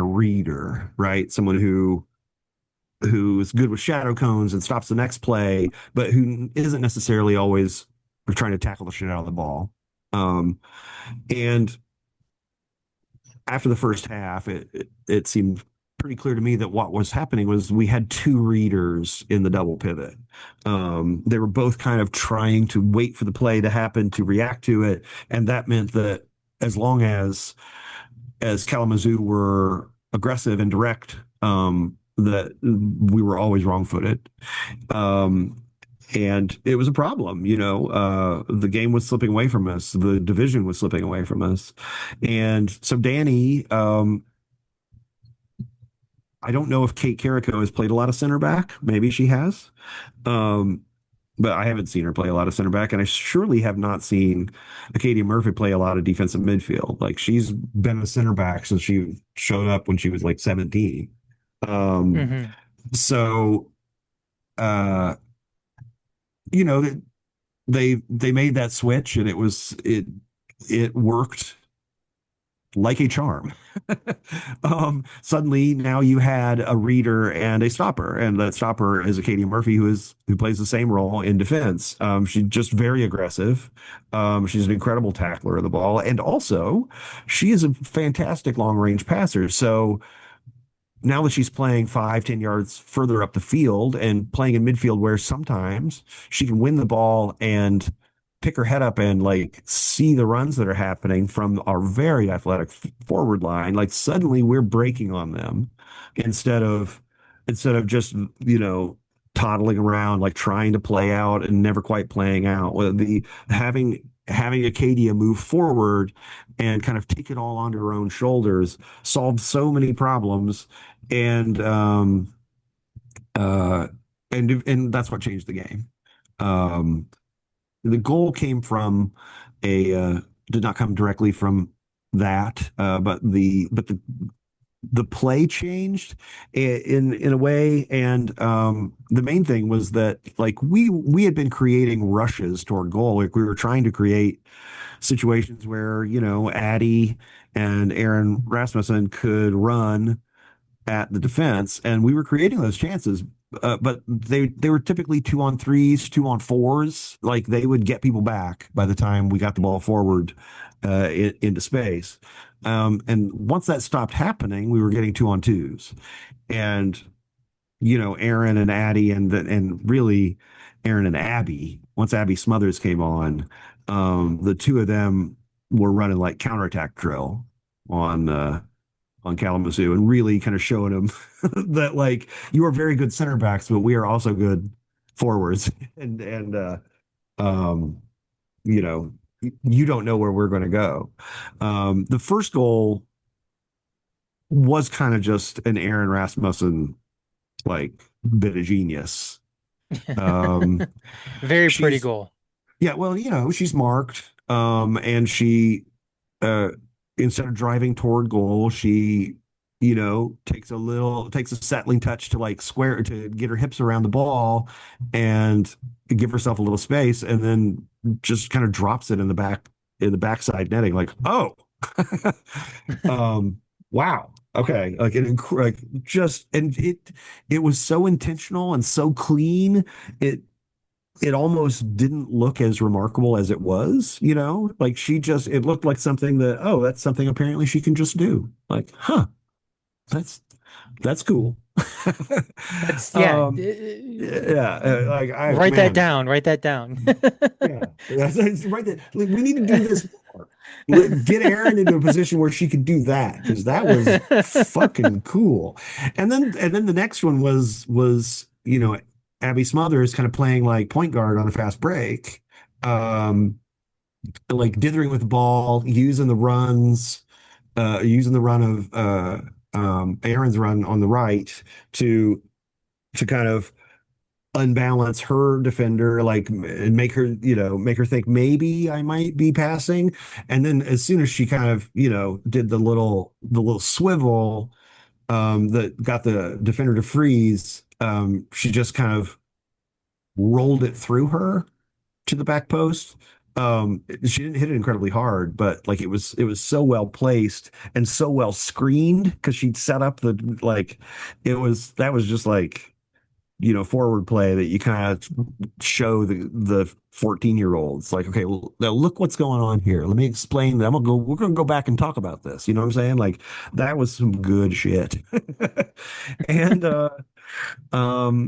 reader, right? Someone who's good with shadow cones and stops the next play, but who isn't necessarily always trying to tackle the shit out of the ball. And after the first half, it seemed pretty clear to me that what was happening was we had two readers in the double pivot. They were both kind of trying to wait for the play to happen to react to it, and that meant that as long as Kalamazoo were aggressive and direct, that we were always wrong-footed. And it was a problem, the game was slipping away from us. The division was slipping away from us. And so Danny, I don't know if Kate Carrico has played a lot of center back. Maybe she has. Um, but I haven't seen her play a lot of center back, and I surely have not seen Acadia Murphy play a lot of defensive midfield. Like, she's been a center back since she showed up when she was like 17. Um, Hmm. so, uh, you know, they made that switch, and it worked like a charm. Suddenly now you had a reader and a stopper, and that stopper is Acadia Murphy, who plays the same role in defense. She's just very aggressive. She's an incredible tackler of the ball, and also she is a fantastic long range passer. So now that she's playing 5-10 yards further up the field and playing in midfield, where sometimes she can win the ball and pick her head up and like see the runs that are happening from our very athletic forward line, like suddenly we're breaking on them instead of just, toddling around, like trying to play out and never quite playing out. Well, the having Acadia move forward and kind of take it all onto her own shoulders solved so many problems. And Uh, and that's what changed the game. Um, the goal came from a did not come directly from that, but the play changed in a way, and the main thing was that like we had been creating rushes toward goal. Like we were trying to create situations where Addy and Aaron Rasmussen could run at the defense, and we were creating those chances. But they were typically 2-on-3s, 2-on-4s. Like they would get people back by the time we got the ball forward into space. And once that stopped happening, we were getting 2-on-2s. And Aaron and Addie and really Aaron and Abby. Once Abby Smothers came on, the two of them were running like counterattack drill on Kalamazoo and really kind of showing them that like you are very good center backs, but we are also good forwards. And um, you know, you don't know where we're going to go. The first goal was kind of just an Aaron Rasmussen like bit of genius. Um, Very pretty she's goal. Yeah, well, she's marked, and she uh instead of driving toward goal, she takes a settling touch to like square to get her hips around the ball and give herself a little space, and then just kind of drops it in the backside netting like, oh. um wow, okay, like like just, and it was so intentional and so clean. It almost didn't look as remarkable as it was, like it looked like something that, oh, that's something apparently she can just do. Like, huh, that's that's cool. That's yeah. um, yeah, like Write that man, down. Write that down. yeah, that's right. Like, we need to do this more. Get Erin into a position where she could do that because that was fucking cool. And then the next one was Abby Smothers kind of playing like point guard on a fast break, um, like dithering with the ball, using the run of Aaron's run on the right to kind of unbalance her defender, like, and make her think maybe I might be passing. And then as soon as she kind of did the little swivel that got the defender to freeze, she just kind of rolled it through her to the back post. She didn't hit it incredibly hard, but like it was so well placed and so well screened because she'd set up the like that was just like forward play that you kind of show the 14-year-olds like, okay, well, now look what's going on here. Let me explain that. We're gonna go back and talk about this. You know what I'm saying? Like that was some good shit. And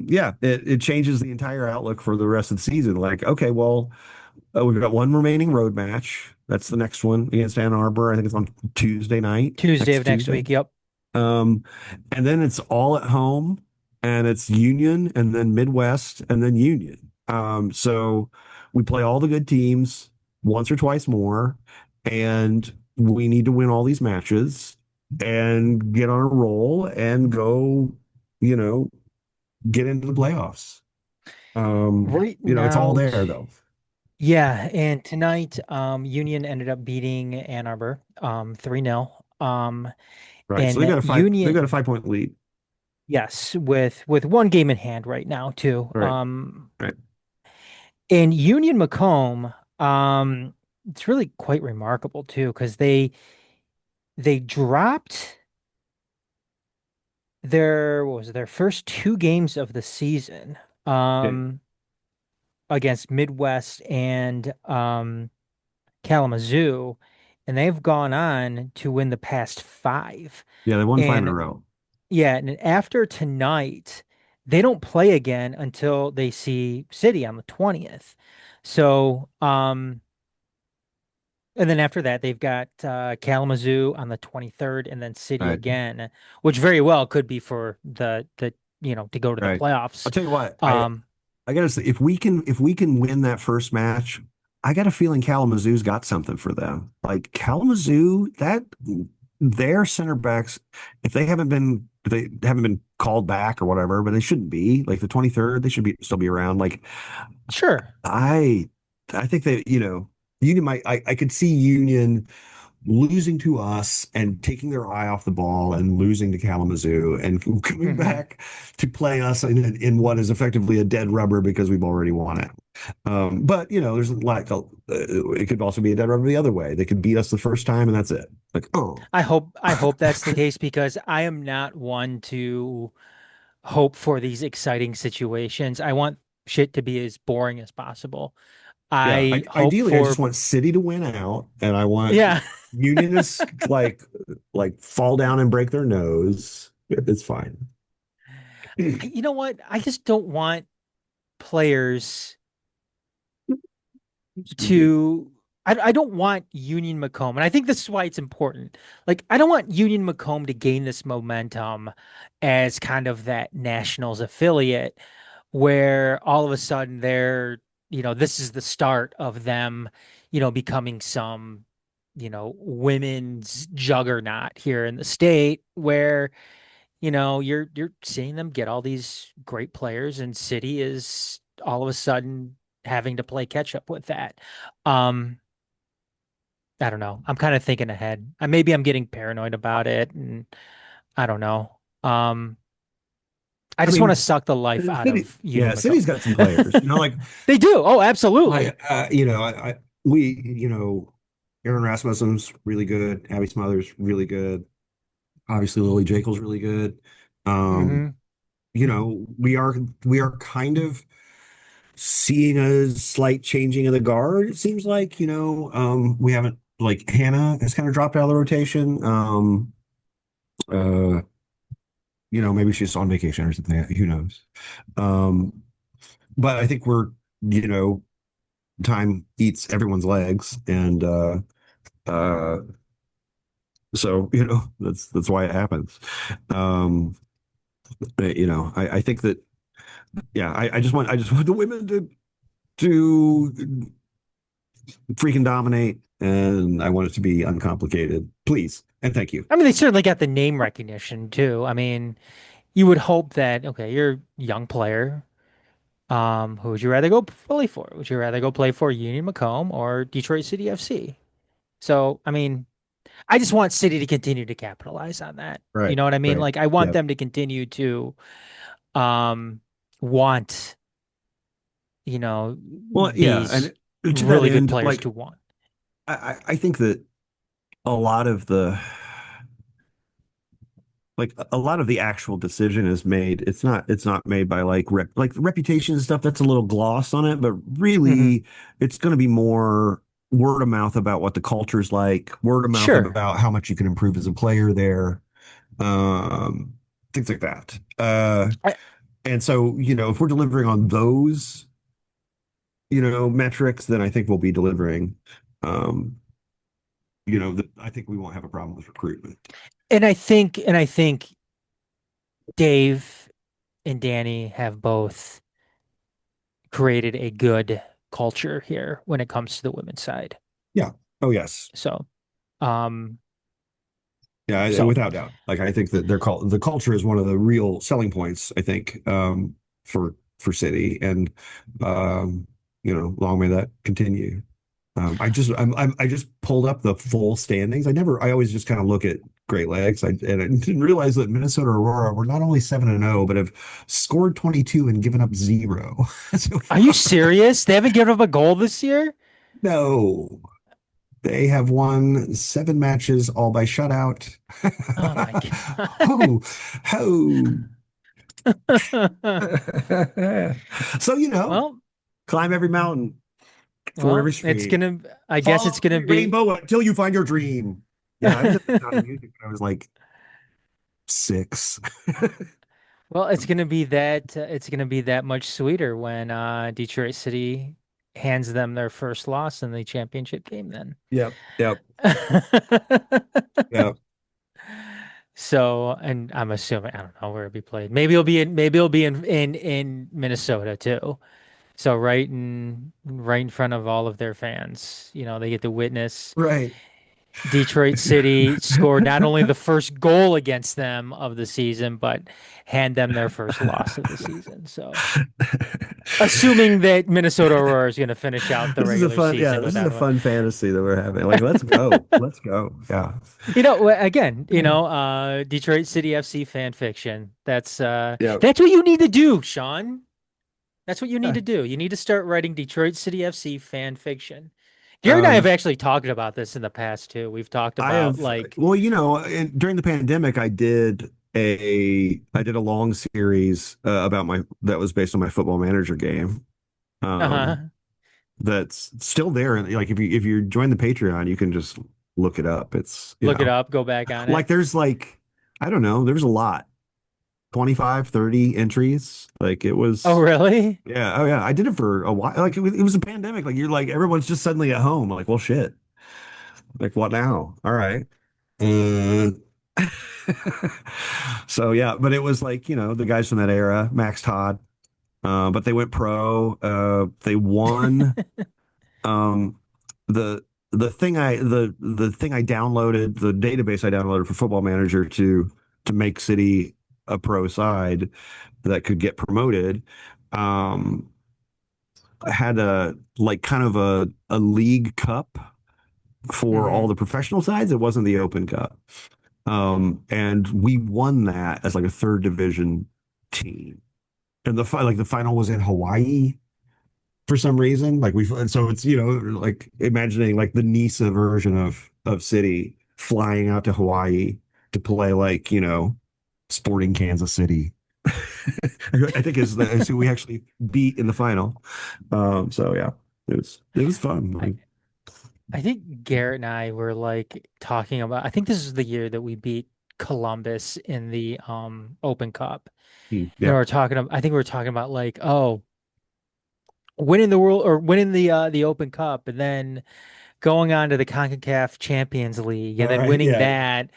yeah, it changes the entire outlook for the rest of the season. Like, okay, well, we've got one remaining road match. That's the next one against Ann Arbor. I think it's on Tuesday night, Tuesday next of next Tuesday. week. Yep. Um, and then it's all at home, and it's Union, and then Midwest, and then Union. So we play all the good teams once or twice more, and we need to win all these matches and get on a roll and go, you know, get into the playoffs. Right It's all now, there though. yeah, and tonight, Union ended up beating Ann Arbor, 3-0. Right. So And they've got a Union, 5 point lead. yes, with one game in hand right now too. Right. Right. And Union Macomb, it's really quite remarkable too, because they dropped their what was it, their first two games of the season, Okay. against Midwest and Kalamazoo, and they've gone on to win the past five. Yeah, they won five in a And row. yeah, and after tonight, they don't play again until they see City on the 20th. So, and then after that, they've got Kalamazoo on the 23rd and then City Right. again, which very well could be for the to go to the Right. I'll playoffs. tell you what, Um, I gotta say, if we can win that first match, I got a feeling Kalamazoo's got something for them. Like Kalamazoo, that their center backs, if they haven't been they haven't been called back or whatever, but they shouldn't be. Like the 23rd, they should be still be around. Like Sure. I I think that, Union might I could see Union losing to us and taking their eye off the ball and losing to Kalamazoo and coming Hmm. back to play us in what is effectively a dead rubber because we've already won it. But there's like it could also be a dead rubber the other way. They could beat us the first time and that's it. Like, oh, I hope that's the case because I am not one to hope for these exciting situations. I want shit to be as boring as possible. yeah. I hope Ideally, I just for want City to win out, and I want yeah. Union to like fall down and break their nose. It's fine. You know what? I just don't want players to I don't want Union Macomb, and I think this is why it's important. Like, I don't want Union Macomb to gain this momentum as kind of that Nationals affiliate where all of a sudden this is the start of them, becoming some, women's juggernaut here in the state where, you're seeing them get all these great players, and City is all of a sudden having to play catch up with that. Um, I don't know. I'm kind of thinking ahead. Maybe I'm getting paranoid about it, and I don't know. I I just want to mean, suck the life out City, of yeah, Union City's Macomb. got some players. They do. Oh, I, absolutely. we, Aaron Rasmussen's really good. Abby Smothers really good. Obviously, Lily Jekyll's really good. Um, Hmm. we are kind of seeing a slight changing of the guard. It seems like, we haven't like Hannah has kind of dropped out of the rotation. Uh, maybe she's on vacation or something. Who knows? Um, but I think you know, time eats everyone's legs, and uh, so that's why it happens. Um, I think that yeah, I just want the women to freaking dominate, and I want it to be uncomplicated, please, and thank you. I mean, they certainly got the name recognition too. I mean, you would hope that, okay, you're a young player. Who would you rather go play for? Would you rather go play for Union Macomb or Detroit City FC? So, I mean, I just want City to continue to capitalize on that. You Right, know what I mean? right. Like, I want Yeah. them to continue to um want, Well, yeah, these and to that really good end, players like to want. I think that a lot of the a lot of the actual decision is made. It's not made by like reputation and stuff. That's a little gloss on it, but Hmm. really, it's going to be more word of mouth about what the culture's like, word of mouth Sure. about how much you can improve as a player there, um, things like that. I, And so, if we're delivering on those, metrics, then I think we'll be delivering. Um, I think we won't have a problem with recruitment. and I think Dave and Danny have both created a good culture here when it comes to the women's side. Yeah. Oh, yes. So, um, Yeah, so without doubt. Like I think that the culture is one of the real selling points, I think, for City, and long may that continue. I just pulled up the full standings. I always just kind of look at Great Lakes. And I didn't realize that Minnesota Aurora were not only 7-0, but have scored 22 and given up 0 so are you far. serious? They haven't given up a goal this year? No, they have won 7 matches all by shutout. Oh my Ho, ho. God. So, Well, climb every mountain, ford every well, it's stream, gonna, I guess follow it's gonna every be, rainbow until you find your dream. Yeah, I was at the Sound of Music when I was like 6. well, it's gonna be that much sweeter when Detroit City hands them their first loss in the championship game then. Yep, yep, yep. So, and I'm assuming I don't know where it'll be played. Maybe it'll be in Minnesota too. So right in front of all of their fans, they get to witness Right. Detroit City scored not only the first goal against them of the season, but hand them their first loss of the season. So, assuming that Minnesota Aurora is going to finish out the This is a regular fun, yeah, season this is a without a, fun fantasy that we're having. Like, let's go. Let's go. Yeah. again, Detroit City FC fan fiction. Yeah. That's what you need to do, Sean. That's what you need Yeah. to do. You need to start writing Detroit City FC fan fiction. Gary and I have Um, actually talked about this in the past too. We've talked I about have, like, well, during the pandemic, I did a long series about my that was based on my football manager game. Um, uh-huh, that's still there. Like if you join the Patreon, you can just look it up. It's, look it up, go back on like it. there's like, I don't know, there's a lot, 25, 30 entries. Like it Oh, was, really? yeah, oh yeah. I did it for a while. Like it was a pandemic. Like you're like everyone's just suddenly at home. Like, well, shit. Like what now? All right. Uh, so yeah, but it was like, the guys from that era, Max Todd. But they went pro. They won. Um, the the thing I downloaded, the database I downloaded for Football Manager to make City a pro side that could get promoted. Um, had a like kind of a league cup for all Hmm. the professional sides. It wasn't the Open Cup. And we won that as like a third division team. And the final was in Hawaii for some reason. So it's, like imagining like the NISA version of City flying out to Hawaii to play like, Sporting Kansas City. I think is who we actually beat in the final. So yeah, it was fun. I, I think Garrett and I were like talking about, I think this is the year that we beat Columbus in the Open Cup. And Yeah. I think we were talking about like, oh, winning the world or winning the Open Cup and then going on to the CONCACAF Champions League and All then right. winning Yeah. that.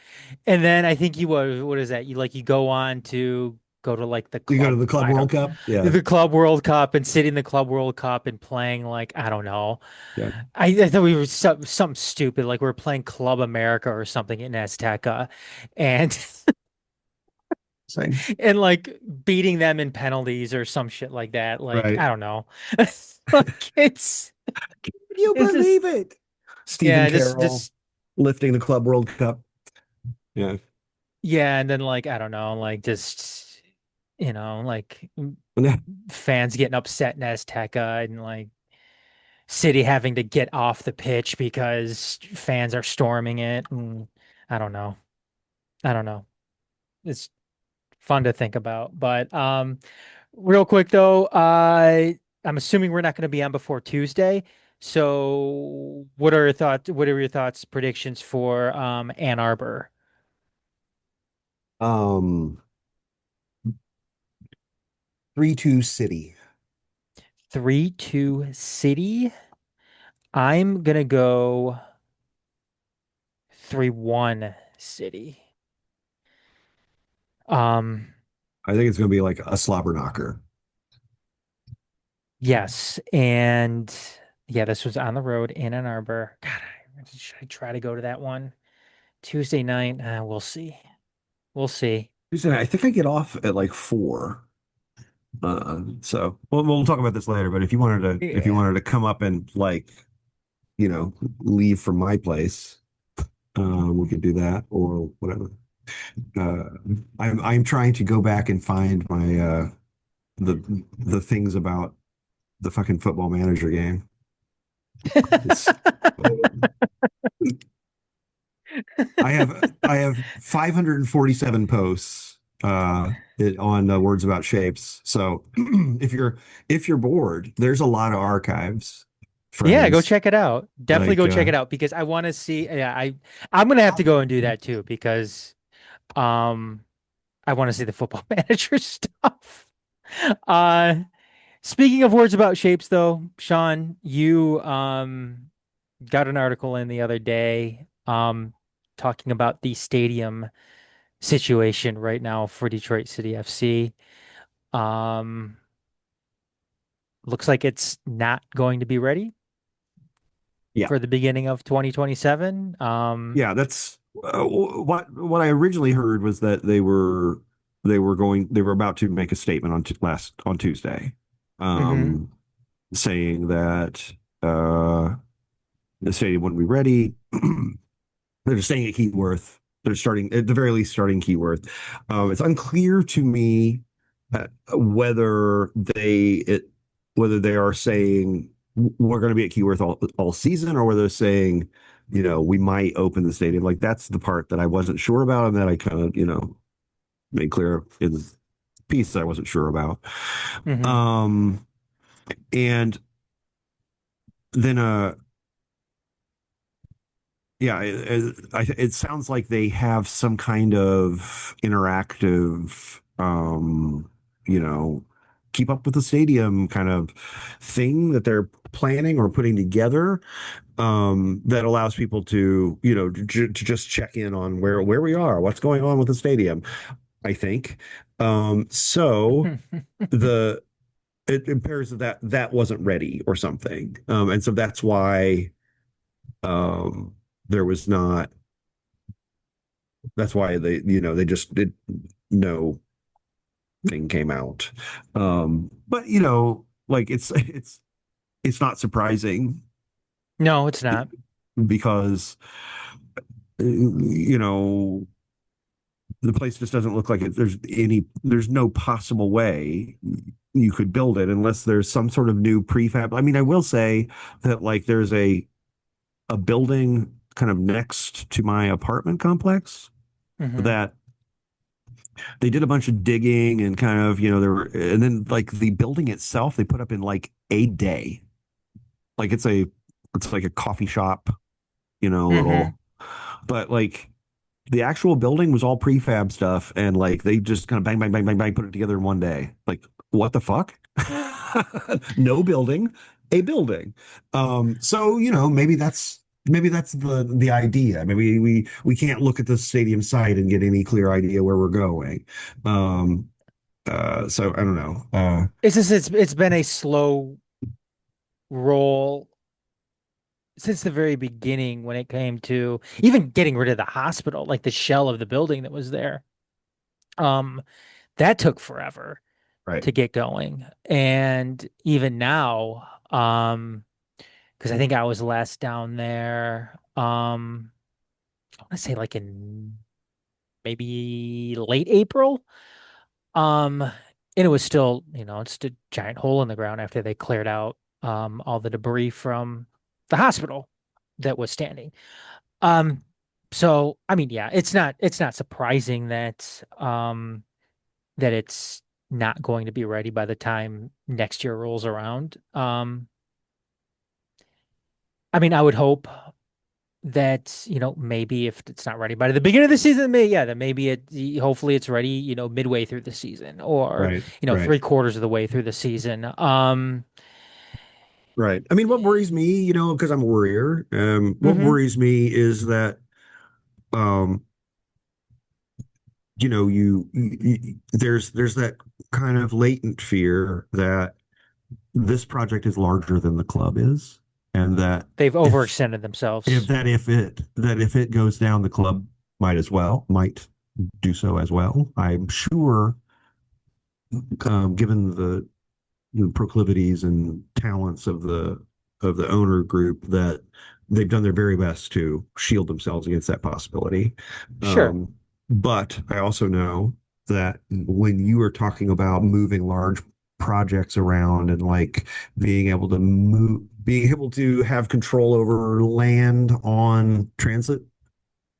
And then I think what is that? You go on to go to like the You go to club, the Club I World don't Cup. Yeah. the Club World Cup and sitting in the Club World Cup and playing like, I don't know. Yeah. I thought we were something stupid, like we were playing Club America or something in Azteca and Same. and like beating them in penalties or some shit like that. Like, Right. I don't know. Like Can you it's just believe it? Stephen yeah, Carroll lifting the Club World Cup. Yeah. yeah, and then like I don't know, like just like fans getting upset in Azteca and like City having to get off the pitch because fans are storming it. And I don't know. I don't know. It's fun to think about. But real quick though, I'm assuming we're not going to be on before Tuesday. So what are your thoughts? What are your thoughts, predictions for Ann Arbor? Um, 3-2 City. 3-2 City. I'm gonna go 3-1 City. Um, I think it's going to be like a slobber knocker. yes, and yeah, this was on the road in Ann Arbor. God, should I try to go to that one Tuesday night? We'll see. We'll see. Tuesday night, I think I get off at like 4. So we'll talk about this later. But if you Yeah. wanted to come up and like, leave from my place, we could do that or whatever. Uh, I'm trying to go back and find my the things about the fucking football manager game. It's, I have 547 posts on words about shapes. So if you're bored, there's a lot of archives, Yeah, go friends. check it out. Definitely Like go check it out because I want to see. Yeah, I'm gonna have to go and do that too because um I want to see the football manager stuff. Uh Speaking of words about shapes though, Sean, you got an article in the other day talking about the stadium situation right now for Detroit City FC. Um looks like it's not going to be ready. Yeah. for the beginning of 2027. Yeah, that's what I originally heard was that they were about to make a statement on Tuesday, hmm um, saying that the stadium wouldn't be ready. They're just staying at Keyworth. They're starting at the very least starting Keyworth. It's unclear to me whether whether they are saying we're going to be at Keyworth all season, or whether they're saying, we might open the stadium. Like that's the part that I wasn't sure about, and that I kind of made clear in the piece that I wasn't sure about. hmm Um, and then yeah, it sounds like they have some kind of interactive, you know, keep up with the stadium kind of thing that they're planning or putting together, that allows people to, to just check in on where we are, what's going on with the stadium, I think. So the it appears that wasn't ready or something, and so that's why um, there was not that's why they just did no thing came out. But like it's not surprising No, it's not. because the place just doesn't look like there's no possible way you could build it unless there's some sort of new prefab. I mean, I will say that like there's a building kind of next to my apartment complex hmm that they did a bunch of digging and kind of, and then like the building itself, they put up in like a day. Like it's like a coffee shop, hmm little, but like the actual building was all prefab stuff. And like they just kind of bang, bang, bang, bang, bang, put it together in one day. Like, what the fuck? No building, a building. So, maybe that's the idea. Maybe we can't look at the stadium site and get any clear idea where we're going. Um, so I don't know. it's been a slow roll since the very beginning when it came to even getting rid of the hospital, like the shell of the building that was there. Um, that took forever Right. to get going. And even now, because I think I was last down there, I want to say like in maybe late April. And it was still, it's a giant hole in the ground after they cleared out all the debris from the hospital that was standing. Um, so I mean, yeah, it's not surprising that it's not going to be ready by the time next year rolls around. I mean, I would hope that, maybe if it's not ready by the beginning of the season, then maybe hopefully it's ready, midway through the season or, Right. Right. 3/4 of the way through the season. Right. I mean, what worries me, because I'm a worrier, what Mhm. worries me is that, um, there's that kind of latent fear that this project is larger than the club is, and that They've if overextended themselves. if it goes down, the club might do so as well. I'm sure, given the proclivities and talents of the owner group, that they've done their very best to shield themselves against that possibility. Sure. But I also know that when you are talking about moving large projects around and like being able to have control over land on transit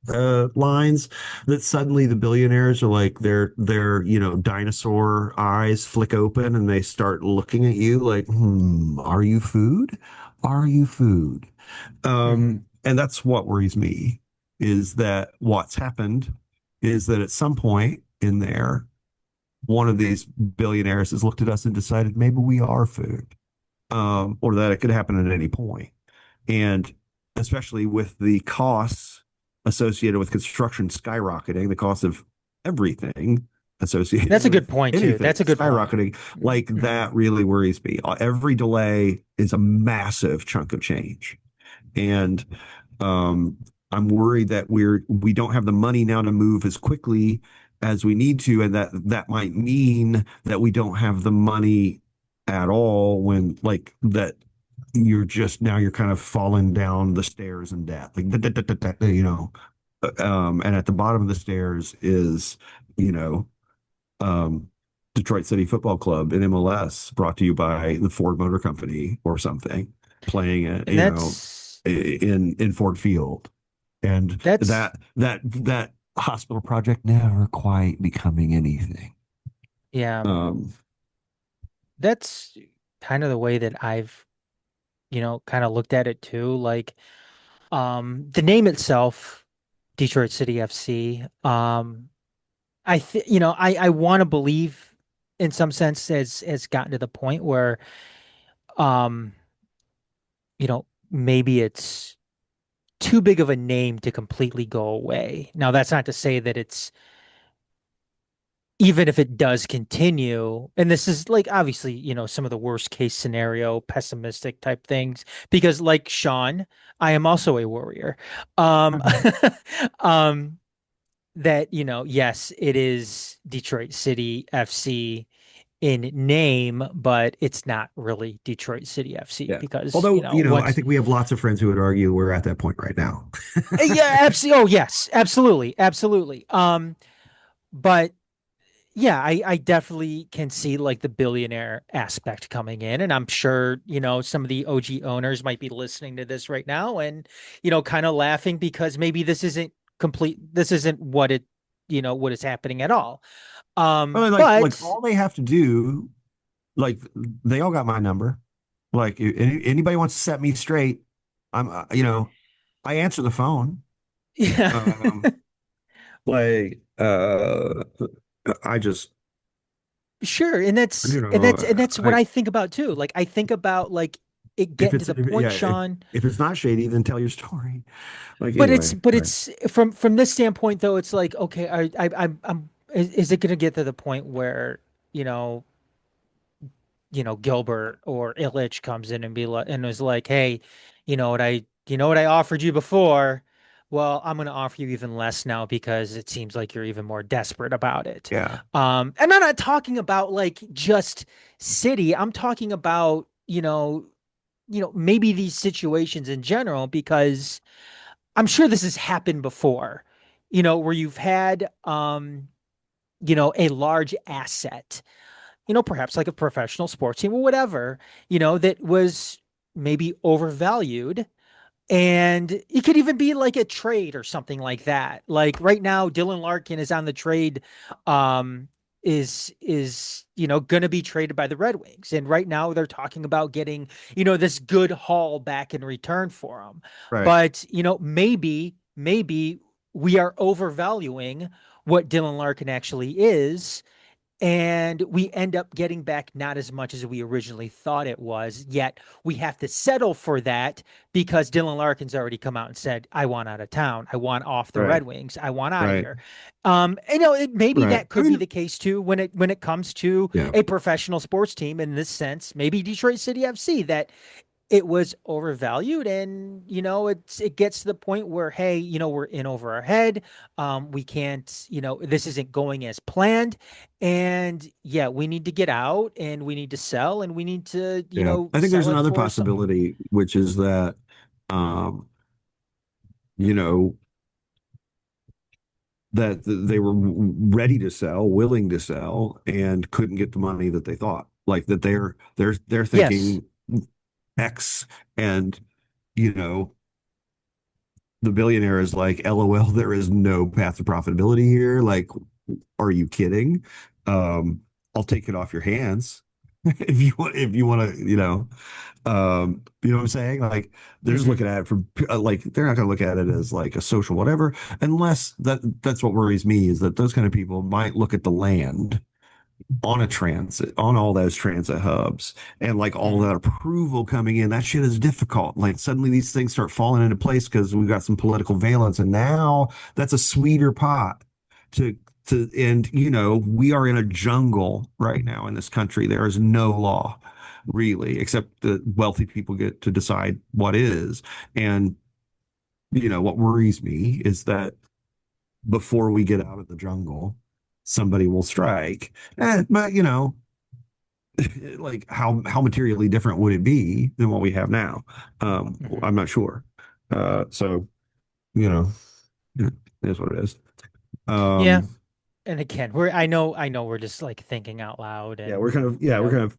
lines, that suddenly the billionaires are like their dinosaur eyes flick open and they start looking at you like, are you food, are you food? hmm And that's what worries me, is that what's happened is that at some point in there, one of these billionaires has looked at us and decided maybe we are food, or that it could happen at any point. And especially with the costs associated with construction skyrocketing, the cost of everything associated That's a with good point too. anything That's a good point. skyrocketing, like hmm that really worries me. Every delay is a massive chunk of change. And um, I'm worried that we don't have the money now to move as quickly as we need to, and that might mean that we don't have the money at all when like that you're kind of falling down the stairs in debt, like and at the bottom of the stairs is, you know, um, Detroit City Football Club in MLS, brought to you by the Ford Motor Company or something, playing it, And in Ford Field, and that's that hospital project never quite becoming anything. yeah, Um, that's kind of the way that I've, kind of looked at it too. Like, the name itself, Detroit City FC, I want to believe in some sense has gotten to the point where, um, maybe it's too big of a name to completely go away. Now, that's not to say that it's even if it does continue, and this is like obviously, some of the worst case scenario, pessimistic type things, because like Sean, I am also a warrior. Um, um, that, yes, it is Detroit City FC in name, but it's not really Detroit City FC yeah. because, Although, I once, think we have lots of friends who would argue we're at that point right now. yeah, absolutely. Oh, yes, absolutely. Absolutely. But yeah, I definitely can see like the billionaire aspect coming in. And I'm sure, some of the OG owners might be listening to this right now and, kind of laughing because maybe this isn't what is happening at all. Well, like But all they have to do, like they all got my number. Like anybody wants to set me straight, I answer the phone. yeah, Um, like I just, sure. And you that's what I I think about too. Like I think about like it if getting to it's the point, yeah, Sean. if it's not shady, then tell your story. Like But it's anyway, but right. it's from this standpoint though, it's like, okay, I'm is it going to get to the point where, you know, Gilbert or Illich comes in and be like and is like, hey, you know what I offered you before? Well, I'm going to offer you even less now because it seems like you're even more desperate about it. Yeah, And I'm not talking about like just city. I'm talking about, maybe these situations in general because I'm sure this has happened before, where you've had, a large asset, perhaps like a professional sports team or whatever, that was maybe overvalued. And it could even be like a trade or something like that. Like right now, Dylan Larkin is on the trade, um, going to be traded by the Red Wings. And right now they're talking about getting, this good haul back in return for him. right, But, maybe we are overvaluing what Dylan Larkin actually is, and we end up getting back not as much as we originally thought it was. Yet we have to settle for that because Dylan Larkin's already come out and said, "I want out of town. I want off the right, Red Wings. I want out of right, here." Maybe right. that I could be mean, the case too when it comes to yeah, a professional sports team. In this sense, maybe Detroit City FC, that it was overvalued, and it gets to the point where, hey, we're in over our head. We can't, this isn't going as planned, and yeah, we need to get out and we need to sell and we need to, yeah. I think there's sell it another for some. possibility, which is that, um, you know, they were ready to sell, willing to sell, and couldn't get the money that they thought. Like that they're Yes. thinking X, and you know the billionaire is like, LOL, there is no path to profitability here. Like, are you kidding? Um, I'll take it off your hands if you want to, you know what I'm saying? Like they're just Hmm. looking at it from like they're not going to look at it as like a social whatever, unless that's what worries me is that those kind of people might look at the land on a transit, on all those transit hubs, and like all Hmm. that approval coming in. That shit is difficult. Like suddenly these things start falling into place because we've got some political valence, and now that's a sweeter pot to and we are in a jungle right now in this country. There is no law. really, except the wealthy people get to decide what is. And, what worries me is that before we get out of the jungle, somebody will strike. But, like how materially different would it be than what we have now? I'm not sure. So, you know, it is what it is. Yeah. Um, And again, I know we're just like thinking out loud yeah, and we're kind of you we're know, kind of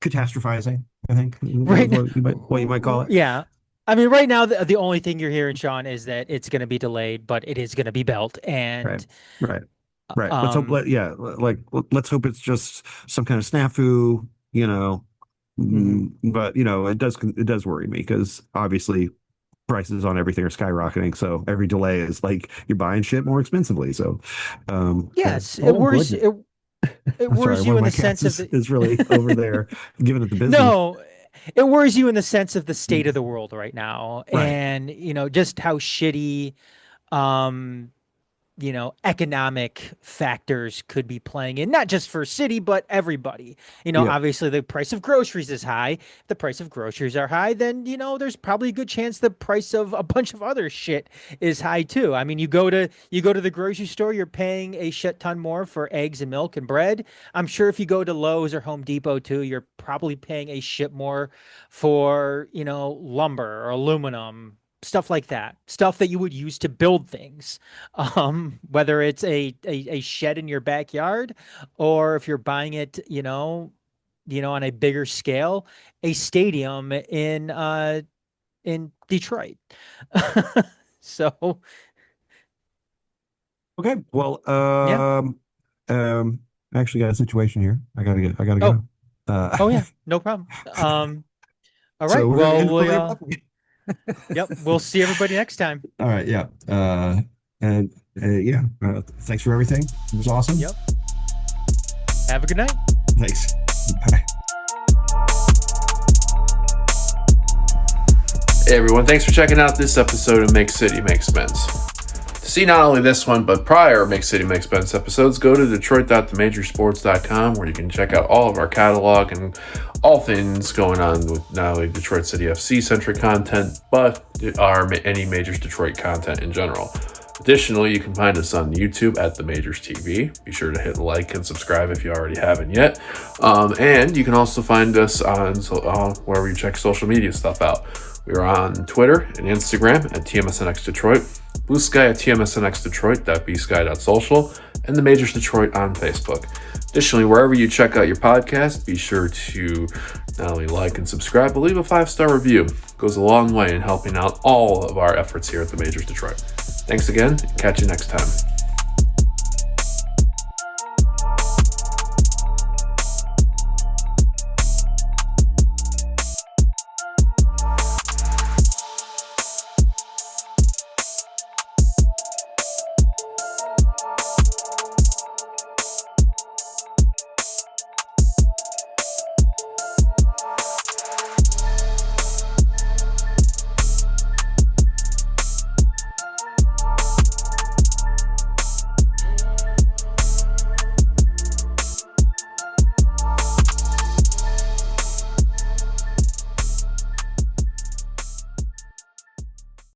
catastrophizing, I think right is now, what you might call it. yeah. I mean, right now the only thing you're hearing, Sean, is that it's going to be delayed, but it is going to be built. Right. And Right. Right. Let's hope. um, Like let's hope it's just some kind of snafu. mhm. But it does worry me because obviously prices on everything are skyrocketing. So every delay is like you're buying shit more expensively. So, Yes, it oh worries goodness, it I'm sorry, worries one you of in my the cats sense of is the is really over there giving it the business. no, it worries you in the sense of the state of the world right now, Right. and just how shitty um economic factors could be playing in, not just for city, but everybody. Yep. Obviously the price of groceries is high. If the price of groceries are high, then, there's probably a good chance the price of a bunch of other shit is high too. I mean, you go to the grocery store, you're paying a shit ton more for eggs and milk and bread. I'm sure if you go to Lowe's or Home Depot too, you're probably paying a shit more for, lumber or aluminum, stuff like that, stuff that you would use to build things, whether it's a shed in your backyard, or if you're buying it, on a bigger scale, a stadium in Detroit. So Okay. Well, yeah. um, I actually got a situation here. I gotta Oh, go. Uh, oh yeah, no problem. All so right. we're gonna Well, end it really abruptly. yep, we'll see everybody next time. All right. Yeah. And yeah. Thanks for everything. It was awesome. Yep. Have a good night. Thanks. Bye. Hey everyone, thanks for checking out this episode of Make City Make Spence. To see not only this one, but prior Make City Make Spence episodes, go to detroit.themajorsports.com where you can check out all of our catalog and all things going on with not only Detroit City FC centric content, but any Majors Detroit content in general. Additionally, you can find us on YouTube at The Majors TV. Be sure to hit like and subscribe if you already haven't yet. And you can also find us on wherever you check social media stuff out. We are on Twitter and Instagram at TMSNX Detroit, Blue Sky at TMSNX Detroit, .bsky.social, and The Majors Detroit on Facebook. Additionally, wherever you check out your podcast, be sure to not only like and subscribe, but leave a 5-star review. It goes a long way in helping out all of our efforts here at The Majors Detroit. Thanks again, and catch you next time.